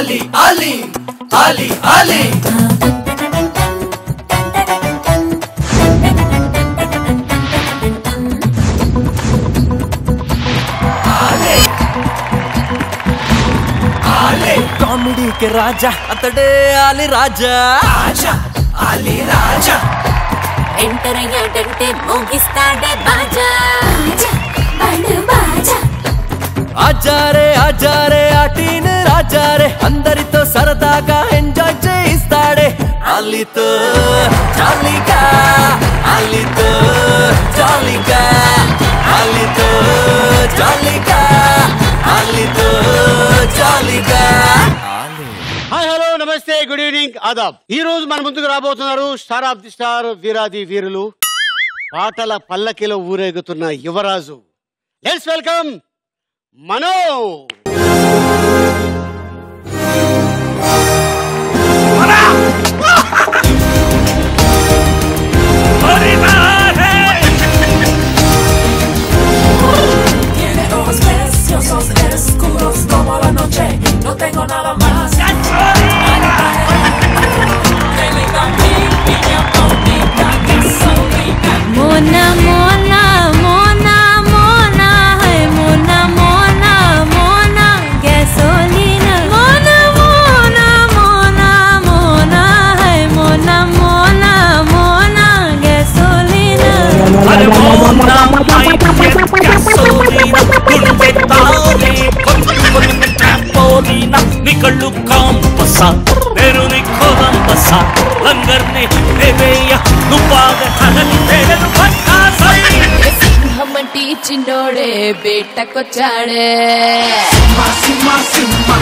Ali, Ali, Ali, Ali. Comedy के రాజా అతడే ఆలి రాజా రాజా ఆలి రాజా enter అయ్యాడంటే మోగిస్తాడే బాజా బాజా ఆజారే ఆజారే ఆటీన్ రాజారే అందరితో సరదాగా ఎంజాయ్ చేయిస్తాడే ఆలితో జాలీగా ఆలితో జాలీగా ఆలితో జాలీగా ఆలితో జాలీగా. హాయ్ హలో నమస్తే గుడ్ ఈవినింగ్ ఆదాబ్. ఈ రోజు మన ముందుకు రాబోతున్నారు స్టార్ ఆఫ్ ది స్టార్ వీరాది వీరులు పాటల పల్లకిలో ఊరేగుతున్న యువరాజు. Let's welcome Mano. No tengo nada más. Mona mona mona mona hai mona mona mona gasolina mona mona mona mona hai mona mona mona gasolina అరే మోనా మై gasolina గుండె తారే పోలీనా నీ కళ్ళు కాంపసా నేను నీ కోలంపసా లంగర్ని దేవేయ నువ్వాగ కథని తేలను పట్టాసై సింహమంటి చిన్నోడే బేటకొచ్చాడే Simba, Simba,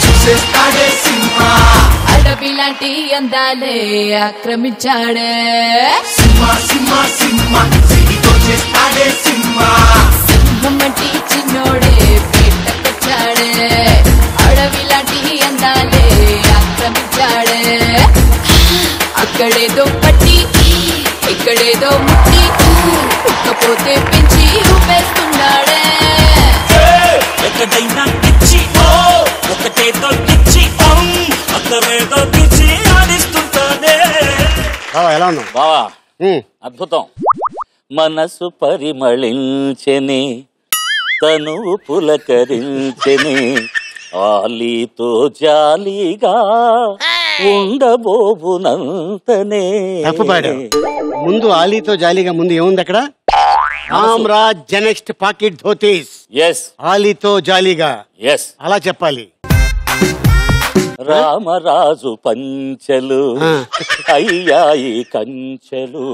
చూసేస్తాడే సింహా. అడవి లాంటి అందాలే ఆక్రమించాడే సింహా సింహా సింహా సిరితో చేస్తాడే సింహా. సింహమంటి చిన్నోడే బేటకొచ్చాడే అడవి లాంటి అందాలే ఆక్రమించాడే అక్కడేదో పట్టి ఇక్కడేదో ముట్టి ఉక్కపోతే పెంచి ఊపేస్తున్నాడే ఎక్కడైనా ఇచ్చి ఓ ఒకటేదో ఇచ్చి అక్కడేదో ఇచ్చి ఆడిస్తుంటానే. ఎలా ఉన్నావు బావా అద్భుతం. మనసు పరిమళించెని తనువు పులకరించెని ఆలీతో జాలీగా ఉండబోవునంతనే. ముందు ఆలీతో జాలీగా ముందు ఏముంది అక్కడ? రామ్రాజ్ జనెక్స్ట్ పాకెట్ ధోతీస్. ఎస్ ఆలీతో జాలీగా ఎస్ అలా చెప్పాలి. రామరాజు పంచలు అయ్యాయి కంచెలు.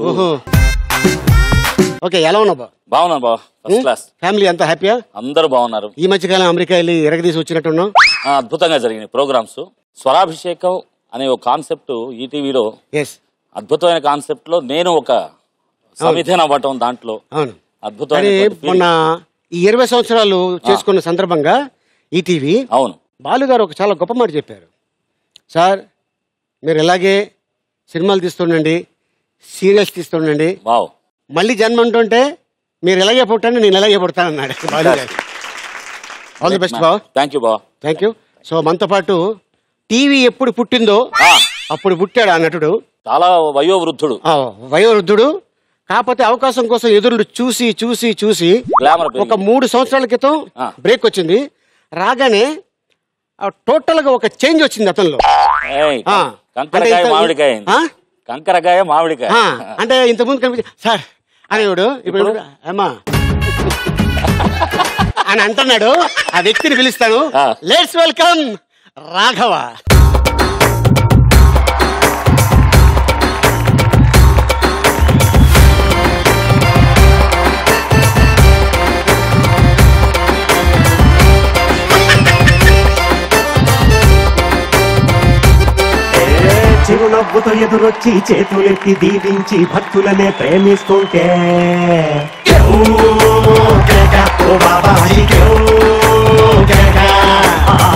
ఓకే, ఎలా ఉన్నావు? బాగున్నా బావ, ఫస్ట్ క్లాస్. ఫ్యామిలీ అంతా హ్యాపీయా? అందరూ బాగున్నారు. ఈ మధ్యకాలం అమెరికా వెళ్ళి ఎరగదీసి వచ్చినట్టున్నావు. అద్భుతంగా జరిగినాయి ప్రోగ్రామ్స్. స్వరాభిషేకం అనే ఒక కాన్సెప్ట్ ఈటీవీలో అద్భుతమైన కాన్సెప్ట్ లో నేను ఒక సమిధన అవ్వటం దాంట్లో అద్భుతమైన. మొన్న ఈ 20 సంవత్సరాలు చేసుకున్న సందర్భంగా ఈటీవీ అవును బాలు గారు ఒక చాలా గొప్ప మాట చెప్పారు. సార్ మీరు ఇలాగే సినిమాలు తీస్తుండండి, సీరియల్స్ తీస్తుండండి, మళ్ళీ జన్మ అంటుంటే మీరు ఎలాగే పుట్టండి, నేను ఎలాగే పుడతానన్నాడు బాలు గారు. ఆల్ ది బెస్ట్ బావ. థ్యాంక్ యూ బావ. Thank you. సో మనతో పాటు టీవీ ఎప్పుడు పుట్టిందో అప్పుడు పుట్టాడు ఆ నటుడు. చాలా వయోవృద్ధుడు. వయోవృద్ధుడు కాకపోతే అవకాశం కోసం ఎదురు చూసి చూసి చూసి ఒక 3 సంవత్సరాల క్రితం బ్రేక్ వచ్చింది. రాగానే టోటల్ గా ఒక చేంజ్ వచ్చింది అతనిలో. కంకరకాయ మామిడికాయ అంటే ఇంతకుముందు కనిపించి సార్ అనేవాడు, ఇప్పుడు అమ్మా అని అంటున్నాడు. ఆ వ్యక్తిని పిలుస్తాను. Let's welcome Raghava. నవ్వుతో ఎదురొచ్చి చేతులెత్తి దీవించి భక్తులనే ప్రేమిస్తుంటే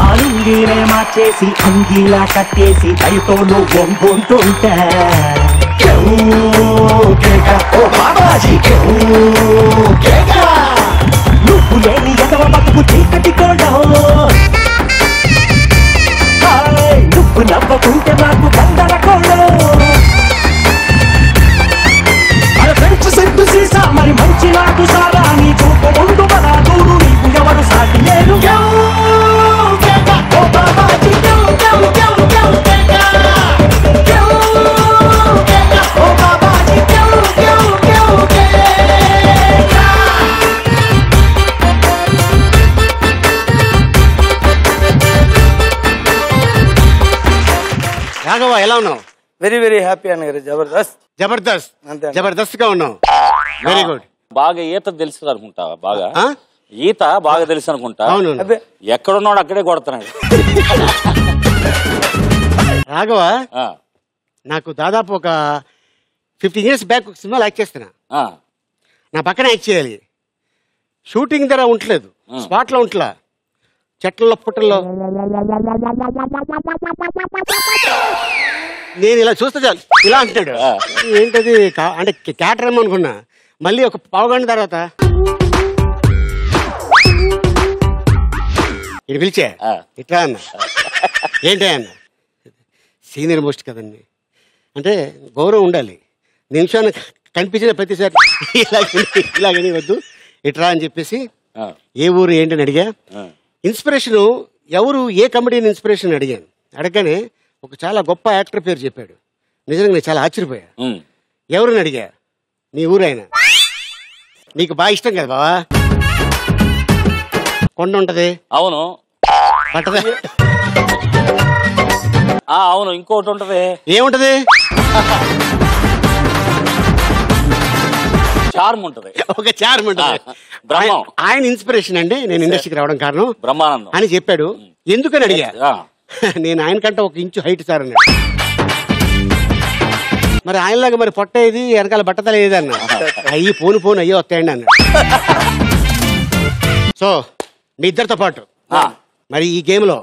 ఆలుంగినే మార్చేసి అంగీలా కట్టేసి దయతో నువ్వు వంగుంటుంటే నువ్వు లేని ఎదవ బతుకు చీకటి కూడా నువ్వు నవ్వకుంటే నాకు గందరగోళం అరే ఫ్రెండ్స్ సెంటు సీసా మరి మంచి నాటు సారా నీ చూపు ముందు మన దూరు నీకు ఎవరు సాటి లేరు రాఘవ ఎలా ఉన్నావు? వెరీ వెరీ హ్యాపీ అన్నగారు. జబర్దస్త్ జబర్దస్త్ అంతే. జబర్దస్త్ గా ఉన్నావు. Very good. బాగా ఈత తెలుసు అనుకుంటా. బాగా ఈత బాగా తెలుసు అనుకుంటా. అవును. ఎక్కడున్నాడు అక్కడే కొడుతున్నాడు. రాఘవ నాకు దాదాపు ఒక 15 years బ్యాక్ ఒక సినిమాలో యాక్ట్ చేస్తున్నా. నా పక్కన యాక్ట్ చేయాలి. షూటింగ్ దగ్గర ఉండలేదు, స్పాట్ లో ఉంటలా, చెట్లలో పుట్టల్లో. నేను ఇలా చూస్తే చాలు ఇలా అంటున్నాడు. ఏంటది అంటే క్యాటర్ ఏమో అనుకున్నా. మళ్ళీ ఒక పావుగంట తర్వాత ఇది పిలిచా ఇట్లా అన్న. ఏంటి అన్న, సీనియర్ మోస్ట్ కదండి అంటే గౌరవం ఉండాలి. నిమిషాన్ని కనిపించిన ప్రతిసారి ఇలాగని వద్దు ఇట్రా అని చెప్పేసి ఏ ఊరు ఏంటని అడిగా. ఇన్స్పిరేషను ఎవరు ఏ కమెడీని ఇన్స్పిరేషన్ అడిగాను. అడగగానే ఒక చాలా గొప్ప యాక్టర్ పేరు చెప్పాడు. నిజంగా నేను చాలా ఆశ్చర్యపోయా. ఎవరిని అడిగా, నీ ఊరు ఆయన. నీకు బాగా ఇష్టం కదా బావా? కొండ ఉంటది. అవును. పట్టదా? అవును. ఇంకోటి ఉంటది. ఏముంటది? చార్మ్ ఉంటది. ఒక చార్మ్ ఉంటది. ఆయన ఇన్స్పిరేషన్ అండి నేను ఇండస్ట్రీకి రావడం కారణం బ్రహ్మానందం అని చెప్పాడు. ఎందుకని అడిగా. నేను ఆయన కంటే 1 inch హైట్ సార్ అన్నాడు. మరి ఆయనలాగా మరి పొట్ట ఏది వెనకాల బట్టతల ఏది అన్న. అయ్యి పోను అయ్యో వస్తాయండి అన్నాడు. సో మీ ఇద్దరితో పాటు మరి ఈ గేమ్ లో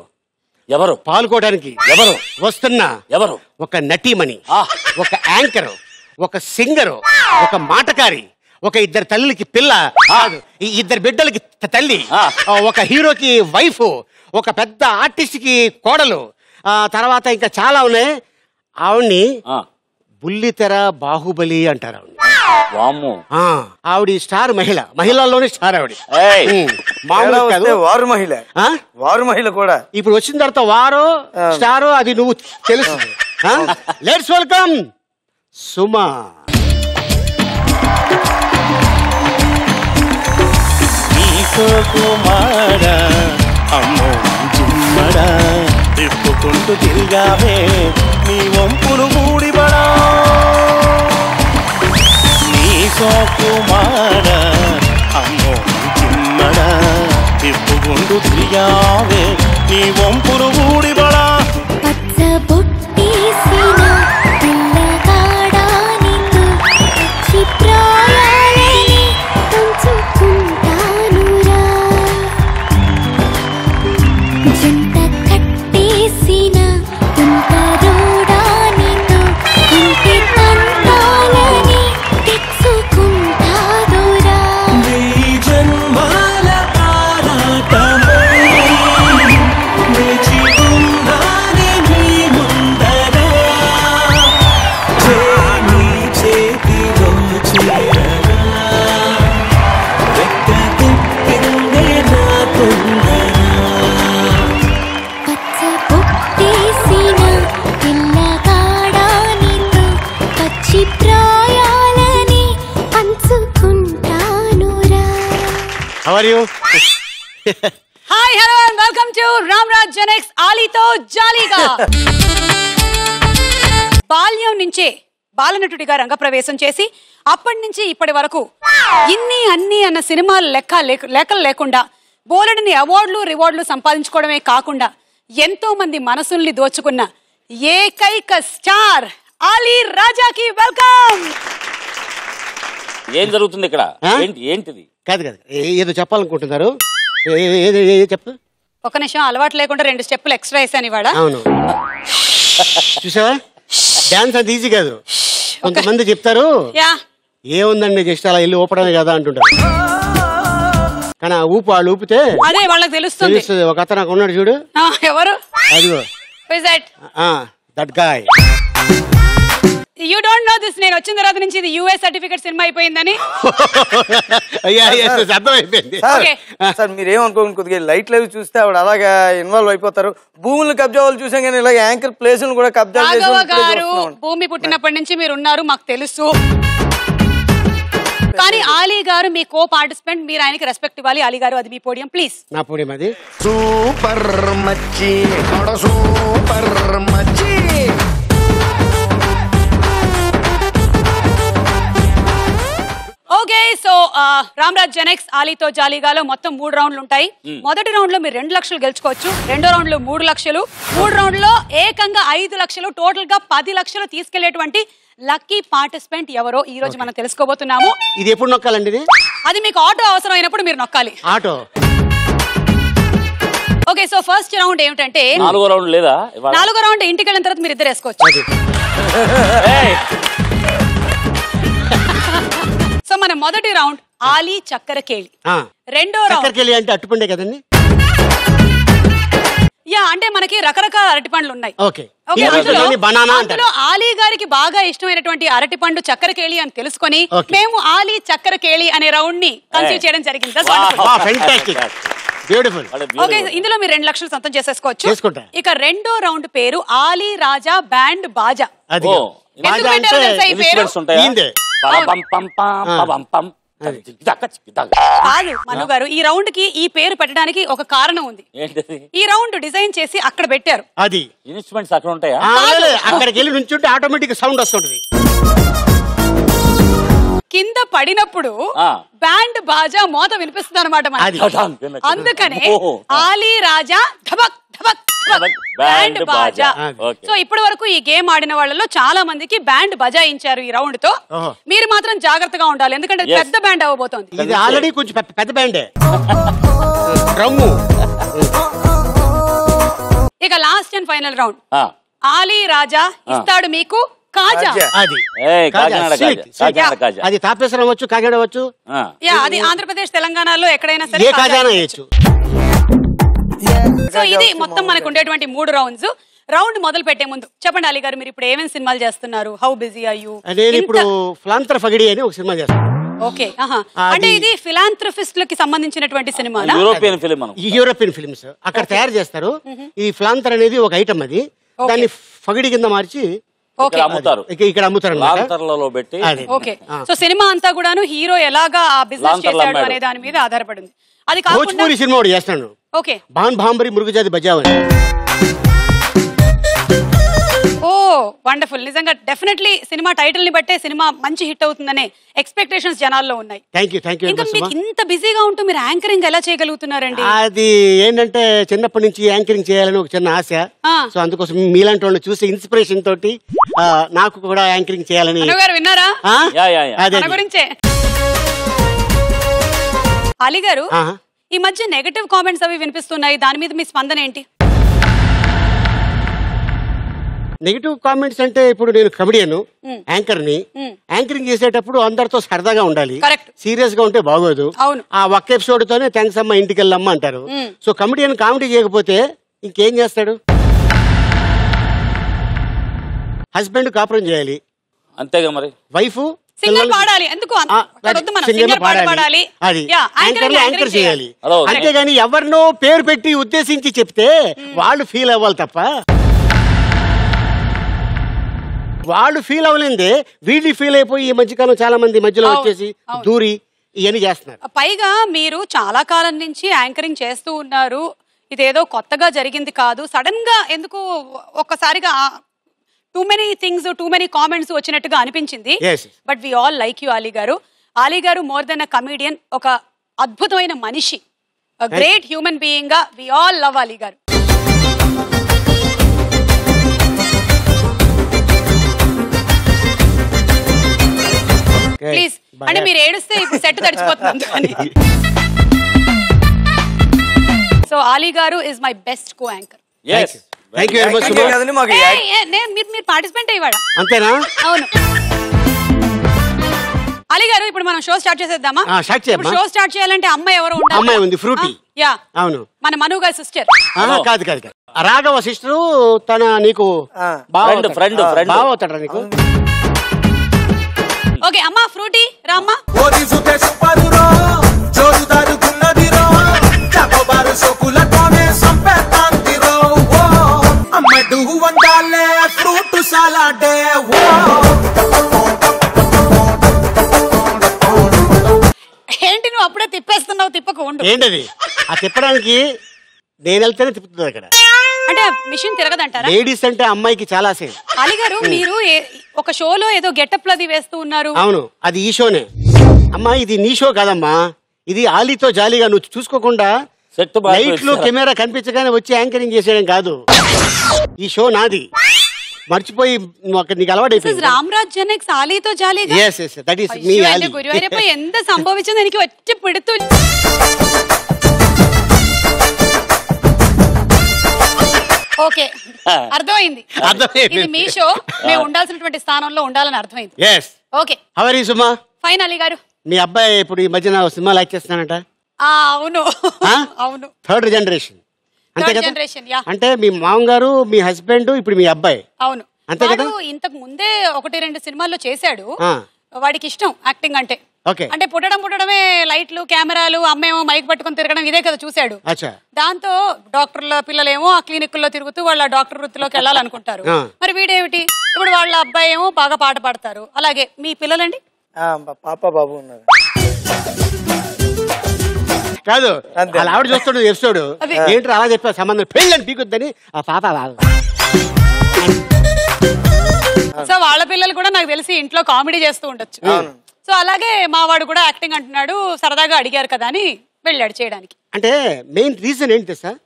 ఎవరు పాల్గొనడానికి ఎవరు వస్తున్నా? ఎవరు? ఒక నటీమణి, ఒక యాంకర్, ఒక సింగరు, ఒక మాటకారి, ఒక ఇద్దరు తల్లికి పిల్ల, ఈ ఇద్దరు బిడ్డలకి తల్లి, ఒక హీరోకి వైఫ్, ఒక పెద్ద ఆర్టిస్ట్ కి కోడలు, తర్వాత ఇంకా చాలా ఉన్నాయి. ఆవిడ్ని బుల్లితెర బాహుబలి అంటారు. ఆవిడ స్టార్ మహిళల్లోనే స్టార్ ఆవిడ. వారు మహిళ, వారు మహిళ కూడా. ఇప్పుడు వచ్చిన తర్వాత వారో స్టారో అది నువ్వు తెలుసు. లెట్స్ వెల్కమ్ సుమా. కుమారా అమ్మో చిమ్మడా తిప్పుకుంటూ తిరిగావే నీ వంపులు మూడిబడా. నీకో కుమారా అమ్మో చిమ్మడా తిప్పుకుంటూ తిరిగావే నీ వంపులు మూడిబడా. How are you? Hi, hello and welcome to Ramraj Gen X ఆలీతో జాలీగా. బాల్యం నుంచే బాలనటుడిగా రంగప్రవేశం చేసి అప్పటి నుంచి ఇప్పటి వరకు ఇన్ని అన్ని అన్న సినిమాలు లెక్కలు లేకుండా బోలెడని అవార్డులు రివార్డులు సంపాదించుకోవడమే కాకుండా ఎంతో మంది మనసుల్ని దోచుకున్న ఏకైక స్టార్ ఆలీ రాజాకి వెల్కమ్. ఏం జరుగుతుంది ఇక్కడ? ఏంటిది? కాదు ఏదో చెప్పాలనుకుంటున్నారు. చెప్పు. ఒక నిమిషం, అలవాటు లేకుండా 2 స్టెప్పులు ఎక్స్ట్రా వేసాను ఇవాళ. అవును, చూసావా డాన్స్ అంత ఈజీ కాదు. కొంతమంది చెప్తారు ఏముందండి జస్ట్ అలా ఇల్లు ఊపడమే కదా అంటుంటారు, కానీ ఆ ఊపు వాళ్ళు ఊపితే అదే వాళ్ళకి తెలుస్తుంది. ఒక అతను నాకు ఉన్నాడు చూడు. ఎవరు? అదిగో that guy. You don't know this. నేను వచ్చిన తర్వాత నుంచి ఇది యూఎస్ సర్టిఫికేట్ సినిమా అయిపోయిందని. అర్థమైపోయింది సార్. మీరేమనుకోండి, కొద్దిగా లైట్లు అవి చూస్తే ఆవిడ అలాగా ఇన్వాల్వ్ అయిపోతారు. భూములు కబ్జా వాళ్ళు చూసాం కానీ ఇలా యాంకర్ ప్లేస్ కూడా కబ్జా గారు. భూమి పుట్టినప్పటి నుంచి మీరు ఉన్నారు, మాకు తెలుసు. కానీ ఆలీ గారు మీ కో పార్టిసిపెంట్, మీరు ఆయనకి రెస్పెక్ట్ ఇవ్వాలి. ఆలీ గారు, అది మీ పోడియం ప్లీజ్. నా పోడియం అది. సూపర్ మచ్చి, సూపర్ మచ్చి. ఓకే, సో రామ్రాజ్ జెనెక్స్ ఆలీతో జాలీగాలో మొత్తం 3 రౌండ్లు ఉంటాయి. మొదటి రౌండ్ లో మీరు 2 లక్షలు గెలుచుకోవచ్చు. రెండో రౌండ్ లో 3 లక్షలు, 3 రౌండ్ లో ఏకంగా 5 లక్షలు, టోటల్ గా 10 లక్షలు తీసుకెళ్లేటువంటి లక్కీ పార్టిసిపెంట్ ఎవరో ఈ రోజు మనం తెలుసుకోబోతున్నాము. ఇది ఎప్పుడు నొక్కాలండి? అది మీకు ఆటో అవసరం అయినప్పుడు మీరు నొక్కాలి. Auto. Okay, so first round ఏమిటంటే 4వ రౌండ్ లేదా? 4వ రౌండ్ ఇంటికి వెళ్ళిన తర్వాత మీరు ఇద్దరు వేసుకోవచ్చు. సో మన మొదటి రౌండ్ ఆలీ చక్కెర కేళి. రెండో రౌండ్ అంటే అట్టుపండే కదండి. అంటే మనకి రకరకాల అరటిపండ్లు ఉన్నాయి. అందులో ఆలీ గారికి బాగా ఇష్టమైనటువంటి అరటిపండు చక్కెర కేళి అని తెలుసుకొని మేము ఆలీ చక్కెర కేళి అనే రౌండ్ ని కన్సీవ్ చేయడం జరిగింది. ఓకే, ఇందులో మీరు 2 లక్షలు సొంతం చేసేసుకోవచ్చు. ఇక రెండో రౌండ్ పేరు ఆలీ రాజా బ్యాండ్ బాజా. మను గారు, ఈ రౌండ్ కి ఈ పేరు పెట్టడానికి ఒక కారణం ఉంది. ఈ రౌండ్ డిజైన్ చేసి అక్కడ పెట్టారు. అది ఇన్స్ట్రుమెంట్స్ అక్కడ ఉంటాయా? అక్కడికి వెళ్ళి నుంచుంటే ఆటోమేటిక్ సౌండ్ వస్తుంది. కింద పడినప్పుడు బ్యాండ్ బాజా మోత వినిపిస్తుంది అనమాట. అందుకనే ఆలీ రాజా ధబక్ ధబక్ బ్యాండ్ బాజా. సో ఇప్పటి వరకు ఈ గేమ్ ఆడిన వాళ్ళలో చాలా మందికి బ్యాండ్ బజాయించారు ఈ రౌండ్ తో. మీరు మాత్రం జాగ్రత్తగా ఉండాలి, ఎందుకంటే పెద్ద బ్యాండ్ అవ్వబోతోంది. ఇది ఆల్రెడీ కొంచెం పెద్ద బ్యాండే. ఇక last and final round Ali Raja ఇస్తాడు మీకు కాజా. అది తాపేశ్వరం అవ్వచ్చు, కాకినాడ అవ్వచ్చు. అది ఆంధ్రప్రదేశ్ తెలంగాణలో ఎక్కడైనా సరే సో ఇది మొత్తం మనకు ఉండేటువంటి 3 రౌండ్స్. రౌండ్ మొదలు పెట్టే ముందు చెప్పండి ఆలీ గారు, మీరు ఇప్పుడు ఏమేమి సినిమాలు చేస్తున్నారు? How busy are you? నేను ఇప్పుడు ఫిలాంథ్ర ఫగిడి అని ఒక సినిమా చేస్తాను. ఓకే, అంటే ఇది ఫిలాంథ్రఫిస్ట్లకి సంబంధించినటువంటి సినిమా. యూరోపియన్ ఫిల్మ్స్ అక్కడ తయారు చేస్తారు. ఈ ఫిలాంథ్ర అనేది ఒక ఐటమ్, అది దాన్ని ఫగిడి కింద మార్చి ఇక్కడ అమ్ముతారు. ఓకే, సో సినిమా అంతా కూడాను హీరో ఎలాగా ఆ బిజినెస్ చేశాడు అనే దాని మీద ఆధారపడింది. అది కాకుండా సినిమా ఒకటి చేస్తాను. ఓకే, బాన్ భాంబరి మృగజాతి బజావని. ఓ వండర్ఫుల్. నిజంగా డెఫినెట్లీ సినిమా టైటిల్ ని బట్టే సినిమా మంచి హిట్ అవుతుందనే ఎక్స్పెక్టేషన్స్ జనాల్లో ఉన్నాయి. ఇంకా మీకు ఇంత బిజీగా ఉంటూ మీరు యాంకరింగ్ ఎలా చేయగలుగుతున్నారండి? అది ఏంటంటే చిన్నప్పటి నుంచి యాంకరింగ్ చేయాలని ఒక చిన్న ఆశ. సో అందుకోసం మీలాంటి వాళ్ళు చూసి ఇన్స్పిరేషన్ తోటి నాకు కూడా యాంకరింగ్ చేయాలని. విన్నారా గురించే అలీ గారు? ఈ మధ్య నెగటివ్ కామెంట్స్ అవి వినిపిస్తున్నాయి, దాని మీద మీ స్పందన ఏంటి? నెగిటివ్ కామెంట్స్ అంటే ఇప్పుడు నేను కమెడియన్, యాంకర్ ని. యాంకరింగ్ చేసేటప్పుడు అందరితో సరదాగా ఉండాలి, సీరియస్ గా ఉంటే బాగోదు. ఆ ఒక్క ఎపిసోడ్ తోనే థ్యాంక్స్ అమ్మ ఇంటికి వెళ్ళమ్మా అంటారు. సో కమెడియన్ కామెడీ చేయకపోతే ఇంకేం చేస్తాడు? హస్బెండ్ కాపురం చేయాలి అంతేగా, మరి వైఫ్ సింగర్ పాడాలి. ఎందుకు యాంకర్ చేయాలి. అంతేగాని ఎవరినో పేరు పెట్టి ఉద్దేశించి చెప్తే వాళ్ళు ఫీల్ అవ్వాలి తప్ప వాళ్ళు ఫీల్ అవ్వలేదే వీళ్ళు ఫీల్ అయిపోయి ఈ మధ్యకాలం చాలా మంది మధ్యలో వచ్చేసి దూరి ఇవన్నీ చేస్తున్నారు. పైగా మీరు చాలా కాలం నుంచి యాంకరింగ్ చేస్తూ ఉన్నారు, ఇదేదో కొత్తగా జరిగింది కాదు. సడన్ గా ఎందుకు ఒక్కసారిగా too many things, too many comments వచ్చినట్టుగా అనిపించింది. But we all like you Ali గారు. అలీ గారు మోర్ దెన్ అ కమెడియన్, ఒక అద్భుతమైన మనిషి, గ్రేట్ హ్యూమన్ బీయింగ్ గా వి ఆల్ లవ్ అలీ గారు. ప్లీజ్. అంటే మీరు ఏడుస్తే ఇప్పుడు సెట్ తడిచిపోతుంది. సో ఆలీ గారు is my best co anchor. మీరు పార్టిసిపెంట్ అయ్యాడు అంతేనా? అవును. అలీ గారు ఇప్పుడు మనం షో స్టార్ట్ చేసేద్దామా? షో స్టార్ట్ చేయాలంటే అమ్మాయి ఎవరు ఉండాలి? అమ్మాయి ఉంది, ఫ్రూటీ. యా, అవును. మన మను గారి సిస్టర్. కాదు కాదు, రాఘవ సిస్టర్. తన నీకు ఫ్రెండ్ బావవుతాడు నీకు. ఓకే అమ్మా, ఫ్రూటీ రామ్మా. ఏంటి నువ్వు అప్పుడే తిప్పేస్తున్నావు? తిప్పకు ఉండు. ఏంటది? ఆ తిప్పడానికి నేను వెళ్తేనే తిప్పుతుంది అక్కడ. అంటే మిషన్ తిరగదంటారా? లేడీస్ అంటే అమ్మాయికి చాలా సేమ్. అలీ గారు మీరు ఒక షోలో ఏదో గెటప్ లది వేస్తూ ఉన్నారు. అవును, అది ఈ షోనే అమ్మా. ఇది నీ షో కాదమ్మా, ఇది ఆలీతో జాలీగా నువ్వు చూసుకోకుండా లైట్లు కెమెరా కనిపించగానే వచ్చి యాంకరింగ్ చేసేయడం కాదు. ఈ షో నాది, మర్చిపోయి నీకు అలవాటు. రామ్రాజ్ జనక్స్ ఆలీతో జాలీగా. yes yes, that is me Ali. ഗുരുവായൂരപ്പ എന്ത് സംഭവിച്ചെന്ന് എനിക്ക് ഒറ്റ പിടുത്തു. ఓకే, అర్థమైంది. ఇది మీ షో, మేము ఉండాల్సినటువంటి స్థానంలో ఉండాలని అర్థమైంది. yes. Okay, how are you Suma? Fine. Ali గారు, మీ అబ్బాయి ఇప్పుడు ఈ మధ్యన సినిమా లైక్ చేస్తున్నానంట. అవును అవును, థర్డ్ జనరేషన్. అంతే కదా? యా. అంటే మీ మామగారు, మీ హస్బెండ్, ఇప్పుడు మీ అబ్బాయి. అవును, అంతే కదా? ఇంతకు ముందే 1-2 సినిమాల్లో చేశాడు. వాడికి ఇష్టం యాక్టింగ్ అంటే. అంటే పుట్టడమే లైట్లు కెమెరాలు, అమ్మేమో మైక్ పట్టుకొని తిరగడం, ఇదే కదా చూశాడు. దాంతో డాక్టర్ల పిల్లలేమో ఆ క్లినిక్ లో తిరుగుతూ వాళ్ళ డాక్టర్ వృత్తిలోకి వెళ్ళాలనుకుంటారు. మరి వీడేమిటి, ఇప్పుడు వాళ్ళ అబ్బాయి ఏమో బాగా పాట పాడతారు. అలాగే మీ పిల్లలండి? పాప బాబు ఉన్నారు. కాదు, అలా ఆవిడ చూస్తాడు ఎపిసోడ్. ఏంటి అలా చెప్పా, సంబంధం పెళ్ళని పీకొద్దని ఆ పాప. సో వాళ్ళ పిల్లలు కూడా నాకు తెలిసి ఇంట్లో కామెడీ చేస్తూ ఉండొచ్చు. సో అలాగే మా వాడు కూడా యాక్టింగ్ అంటున్నాడు, సరదాగా అడిగారు కదా అని వెళ్ళాడు చేయడానికి. అంటే మెయిన్ రీజన్ ఏంటి సార్,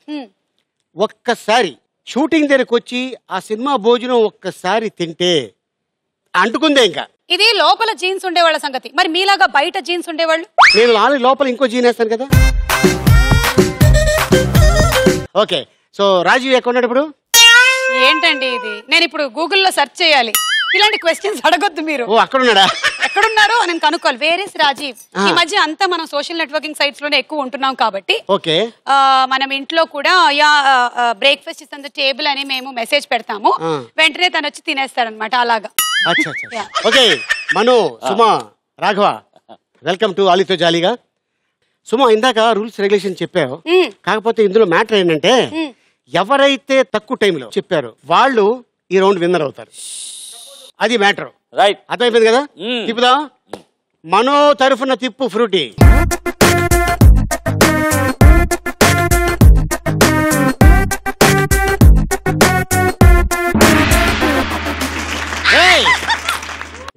ఒక్కసారి షూటింగ్ దగ్గరకు వచ్చి ఆ సినిమా భోజనం ఒక్కసారి తింటే అంటుకుందే. ఇంకా ఇది లోపల జీన్స్ ఉండేవాళ్ళ సంగతి. మరి మీలాగా బయట జీన్స్ ఉండేవాళ్ళు? నేను ఆల్రెడీ లోపల ఇంకో జీన్ వేస్తాను కదా. ఓకే, సో రాజీవ్ ఎక్కడ ఉన్నాడు ఇప్పుడు? ఏంటండి ఇది, నేను ఇప్పుడు గూగుల్లో సెర్చ్ చేయాలి. ఇలాంటి క్వశ్చన్స్ అడగొద్దు మీరు. అక్కడ ఉన్నాడా, ఎక్కడున్నారో నేను కనుక్కోవాలి. Where is Rajiv? ఈ మధ్య అంతా మనం సోషల్ నెట్వర్కింగ్ సైట్స్ లోనే ఎక్కువ ఉంటున్నాం కాబట్టి మనం ఇంట్లో కూడా breakfast is on the table అని మేము మెసేజ్ పెడతాము, వెంటనే తను వచ్చి తినేస్తాడనమాట. అలాగా. Okay, Manu, Suma, Raghava, welcome to ఆలీతో జాలీగా. సుమా, ఇందాక రూల్స్ రెగ్యులేషన్ చెప్పావు, కాకపోతే ఇందులో మ్యాటర్ ఏంటంటే ఎవరైతే తక్కువ టైంలో చెప్పారో వాళ్ళు ఈ రౌండ్ విన్నర్ అవుతారు. అది మ్యాటర్. రైట్, అర్థమైపోయింది కదా? తిప్పుదా, మనో తరఫున తిప్పు ఫ్రూటీ.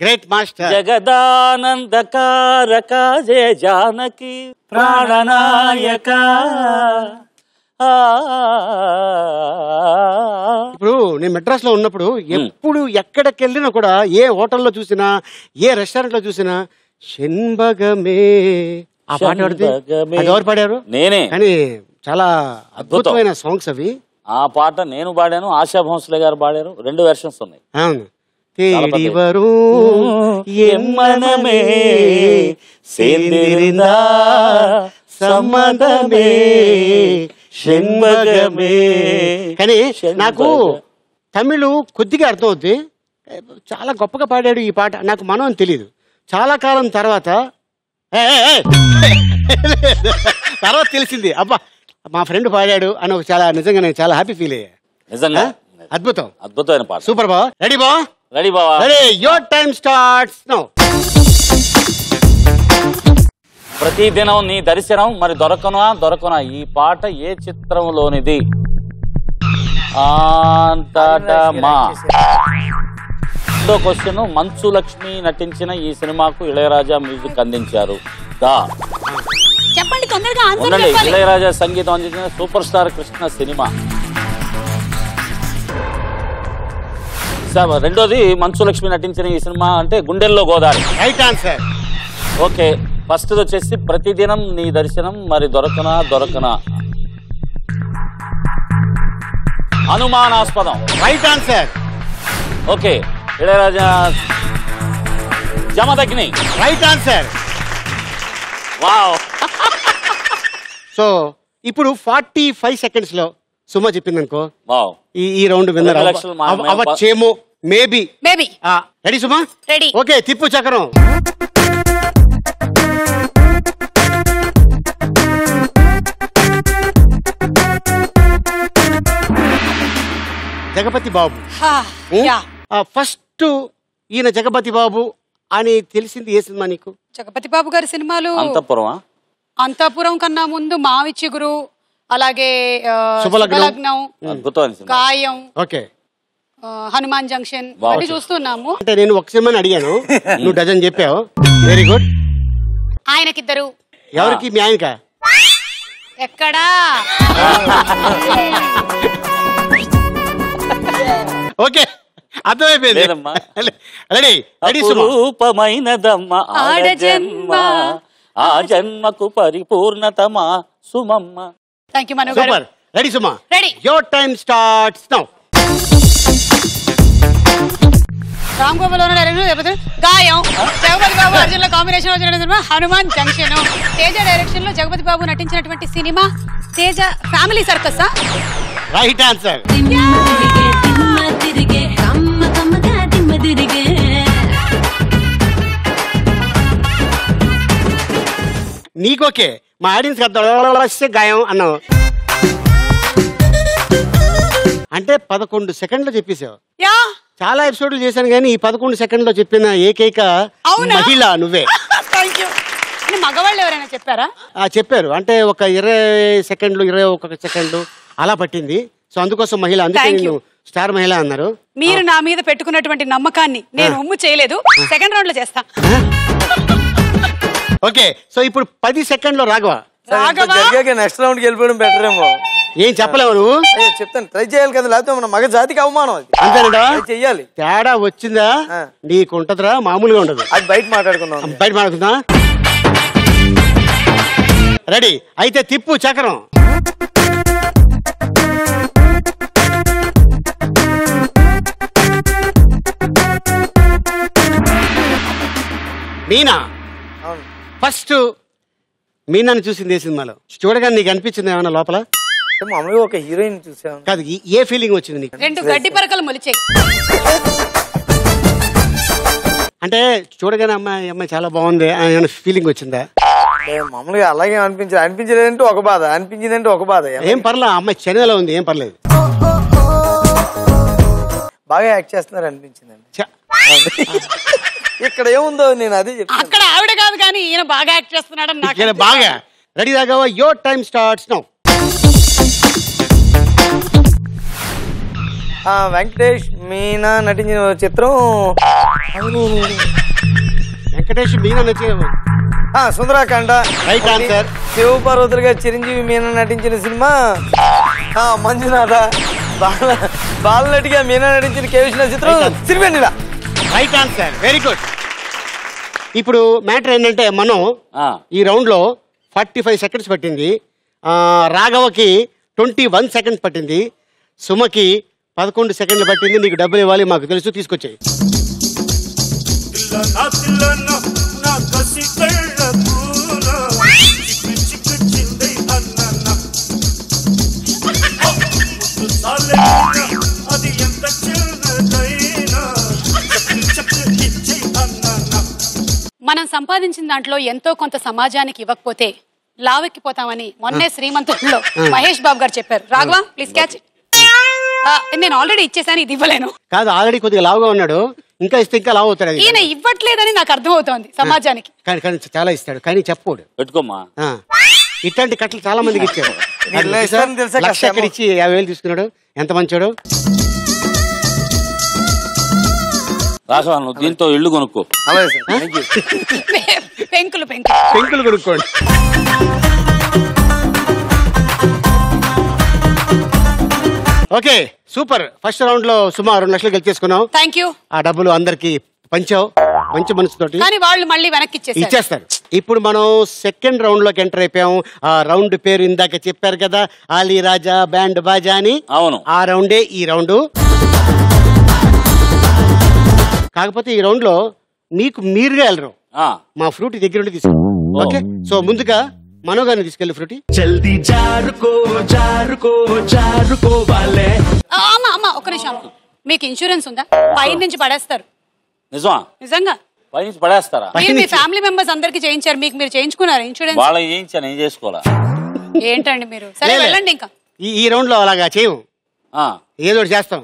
Great master. జగదానందకారక జయ జానకి ప్రాణనాయక. ఇప్పుడు నేను మెడ్రాస్ లో ఉన్నప్పుడు ఎప్పుడు ఎక్కడికి వెళ్ళినా కూడా ఏ హోటల్లో చూసినా, ఏ రెస్టారెంట్ లో చూసినా షణ్భగమే ఆ పాట పాడితే ఎవరు పాడారు? నేనే. కానీ చాలా అద్భుతమైన సాంగ్స్ అవి. ఆ పాట నేను పాడాను, ఆశా భోంస్లే గారు పాడారు. 2 వెర్షన్స్ ఉన్నాయి. అవును. తేడి వరు ఎమ్మనమే సేందిరిందా సంబంధమే షణ్భగమే. కానీ నాకు తమిళ్ కొద్దిగా అర్థం అవుద్ది. చాలా గొప్పగా పాడాడు ఈ పాట. నాకు మనం అని తెలియదు. చాలా కాలం తర్వాత తెలిసింది, అబ్బా మా ఫ్రెండ్ పాడాడు అని. ఒక చాలా నిజంగా నేను చాలా హ్యాపీ ఫీల్ అయ్యా. నిజంగా అద్భుతం, అద్భుతమైన పాట. సూపర్ బావ. రెడీ బావ? రెడీ బావా. Ready, your time starts now. ప్రతిదినం నీ దర్శనం మరి దొరకనా ఈ పాట ఏ చిత్రంలోనిది? క్వశ్చన్. మంచు లక్ష్మి నటించిన ఈ సినిమాకు ఇళయరాజా మ్యూజిక్ అందించారు. చెప్పండి తొందరగా. ఇళయరాజా సంగీతం అందించిన సూపర్ స్టార్ కృష్ణ సినిమా. రెండోది మంచు లక్ష్మి నటించిన ఈ సినిమా అంటే Gundello Godavari. Right answer. Okay, first వచ్చేసి ప్రతిదినం నీ దర్శనం మరి దొరకనా అనుమానాస్పదం. Right answer. Okay, Ilaiyaraaja Jamadagni. Right answer. Wow. So ఇప్పుడు 45 seconds లో సుమ చెప్పింది అనుకో, వావ్, ఈ రౌండ్ విన్నర్ 2 లక్షలు అవ్వచ్చేమో. Maybe. Ready Suma? Ready. Okay, తిప్పు చక్రం. జగపతి బాబు. ఫస్ట్ ఈయన జగపతి బాబు అని తెలిసింది ఏ సినిమా నీకు? జగపతి బాబు గారి సినిమాలు అంతఃపురం కన్నా ముందు మావి చిగురు, అలాగే శుభలగ్నం, గాయం, ఓకే, హనుమాన్ జంక్షన్ అన్ని చూస్తున్నాము. అంటే నేను ఒక సినిమాని అడిగాను, నువ్వు డజన్ చెప్పావు. Very good. ఆయనకిద్దరు. ఎవరికి? మీ ఆయనకా? ఎక్కడా? ఓకే, అర్థమైపోయింది. రెడీ. రూపమైనదమ్మ ఆడజన్మ, ఆ జన్మకు పరిపూర్ణతమా సుమమ్మ. Thank you Manu garu. Super. Ready Suma? Ready. Your time starts now. Ram Gopal Gaayam, Jagapathi Babu అర్జున్ల కాంబినేషన్ వచ్చిన సినిమా హనుమాన్ జంక్షన్. తేజ డైరెక్షన్ లో జగపతి బాబు నటించినటువంటి సినిమా Teja family circus. Right answer. నీకోకే, మా ఆడియన్స్ గాయం అన్నావు అంటే 11 సెకండ్లు చెప్పేసావు. చాలా ఎపిసోడ్లు చేశాను కానీ ఈ 11 సెకండ్లో చెప్పిన ఏకైక మహిళ నువ్వే. మగవాళ్ళు ఎవరైనా చెప్పారా? చెప్పారు, అంటే ఒక 20 సెకండ్లు 21 సెకండ్లు అలా పట్టింది. సో అందుకోసం మహిళ, అందుకే నేను స్టార్ మహిళ అన్నారు. మీరు నా మీద పెట్టుకున్నటువంటి నమ్మకాన్ని నేను ఒమ్ము చేయలేదు. సెకండ్ రౌండ్ లో చేస్తా. ఓకే, సో ఇప్పుడు 10 సెకండ్లో రాఘవ. నెక్స్ట్ రౌండ్కి వెళ్ళిపోవడం బెటర్ ఏమో. ఏం చెప్పలేవు నువ్వు? చెప్తాను, ట్రై చేయాలి కదా, లేకపోతే మన మగ జాతికి అవమానం. అది అంతేనా? చెయ్యాలి. తేడా వచ్చిందా నీకు ఉంటదిరా, మామూలుగా ఉండదు. అది బయట మాట్లాడుకుందాం. బయట మాట్లాడుకుందా? రెడీ అయితే తిప్పు చక్రం. మీనా. ఫస్ట్ మీనాని చూసింది ఏ సినిమాలో? చూడగానే నీకు అనిపించింది ఏమన్నా లోపల? మామూలుగా ఒక హీరోయిన్ చూసాను. కాదు, ఏ ఫీలింగ్ వచ్చింది నీకు? 2 గడ్డి పరకలు మొలిచాయి. అంటే చూడగానే అమ్మాయి చాలా బాగుంది అనే ఫీలింగ్ వచ్చిందా? మామూలుగా అలాగే అనిపించలేదంటే ఒక బాధ, అనిపించిందంటే ఒక బాధ. ఏం పర్లే, అమ్మాయి చెన్నైలో ఉంది, ఏం పర్లేదు. బాగా యాక్ట్ చేస్తున్నారు అనిపించిందండి. ఇక్కడ ఏముందో నేను అదే చెప్తాను. అక్కడ ఆవిడ కాదు కానీ ఈయన బాగా యాక్ట్ చేస్తున్నాడు నాకు బాగా. Ready Raghava, your time starts now. Venkatesh Meena నటించిన చిత్రం వెంకటేష్ మీనా నటించిన సుందరాకాండ. Right answer. శివపార్వతులుగా చిరంజీవి మీనా నటించిన సినిమా మంజునాథ. బాలనటిగా మీనా నటించిన కేవిసిన చిత్రం Sirivennela. Right answer, very good. ఇప్పుడు మ్యాటర్ ఏంటంటే మనం ఈ రౌండ్ లో 45 సెకండ్స్ పట్టింది, రాఘవకి 21 సెకండ్స్ పట్టింది, సుమకి 11 సెకండ్లు పట్టింది. నీకు డబ్బులు ఇవ్వాలి, మాకు తెలుసు, తీసుకొచ్చాయి. మనం సంపాదించిన దాంట్లో ఎంతో కొంత సమాజానికి ఇవ్వకపోతే లావెక్కిపోతామని మొన్నే శ్రీమంతుల్లో మహేష్ బాబు గారు చెప్పారు. Raghava please catch. నేను ఆల్రెడీ ఇచ్చేసాను, ఇది ఇవ్వలేను. కాదు, ఆల్రెడీ కొద్దిగా లావుగా ఉన్నాడు, ఇంకా ఇస్తే ఇంకా లావు అవుతాడు. ఈయన ఇవ్వట్లేదని నాకు అర్థం అవుతోంది సమాజానికి. కానీ చాలా ఇస్తాడు, కానీ చెప్పుకోడు. పెట్టుకోమ్మా. ఇట్లాంటి కట్టలు చాలా మందికి ఇచ్చాడు. 1,00,000 ఎక్కడ ఇచ్చి 50,000 తీసుకున్నాడు. ఎంత మంచోడు. రాఘవ, నువ్వు దీంతో ఇల్లు కొనుక్కో. పెంకులు కొనుక్కోండి. Okay, super. ఫస్ట్ రౌండ్ లో సుమారు 2 లక్షలు గెలిచేసుకున్నావు. Thank you. ఆ డబ్బులు అందరికి పంచావు మంచి మనసుతోటి. కానీ వాళ్ళు మళ్ళీ వెనక్కి ఇచ్చేస్తారు. ఇప్పుడు మనం సెకండ్ రౌండ్ లోకి ఎంటర్ అయిపోయాము. ఆ రౌండ్ పేరు ఇందాక చెప్పారు కదా, ఆలీ రాజా బ్యాండ్ బాజా అని. అవును, ఆ రౌండే ఈ రౌండ్. కాకపోతే ఈ రౌండ్ లో మీకు మీరుగా వెళ్ళరు, మా ఫ్రూటీ దగ్గర ఉండి తీసుకు. ఓకే, సో ముందుగా మనోగారిని తీసుకెళ్ళి ఫ్రూటీ. జల్దీ జారుకో జారుకో జారుకో వాలే. అమ్మా ఒక్క నిమిషం. మీకు ఇన్సూరెన్స్ ఉందా? పై నుంచి పడేస్తారు. నిజమా? నిజంగా పై నుంచి పడేస్తారా? మీరు మీ ఫ్యామిలీ మెంబర్స్ అందరికి చేయించారు, మీకు మీరు చేయించుకున్నారు ఇన్సూరెన్స్? వాళ్ళకి చేయించాను, ఏం చేసుకోవాలా? ఏంటండి మీరు? సరే వెళ్ళండి. ఇంకా ఈ రౌండ్ లో అలాగా చేయము, ఏదో చేస్తాం.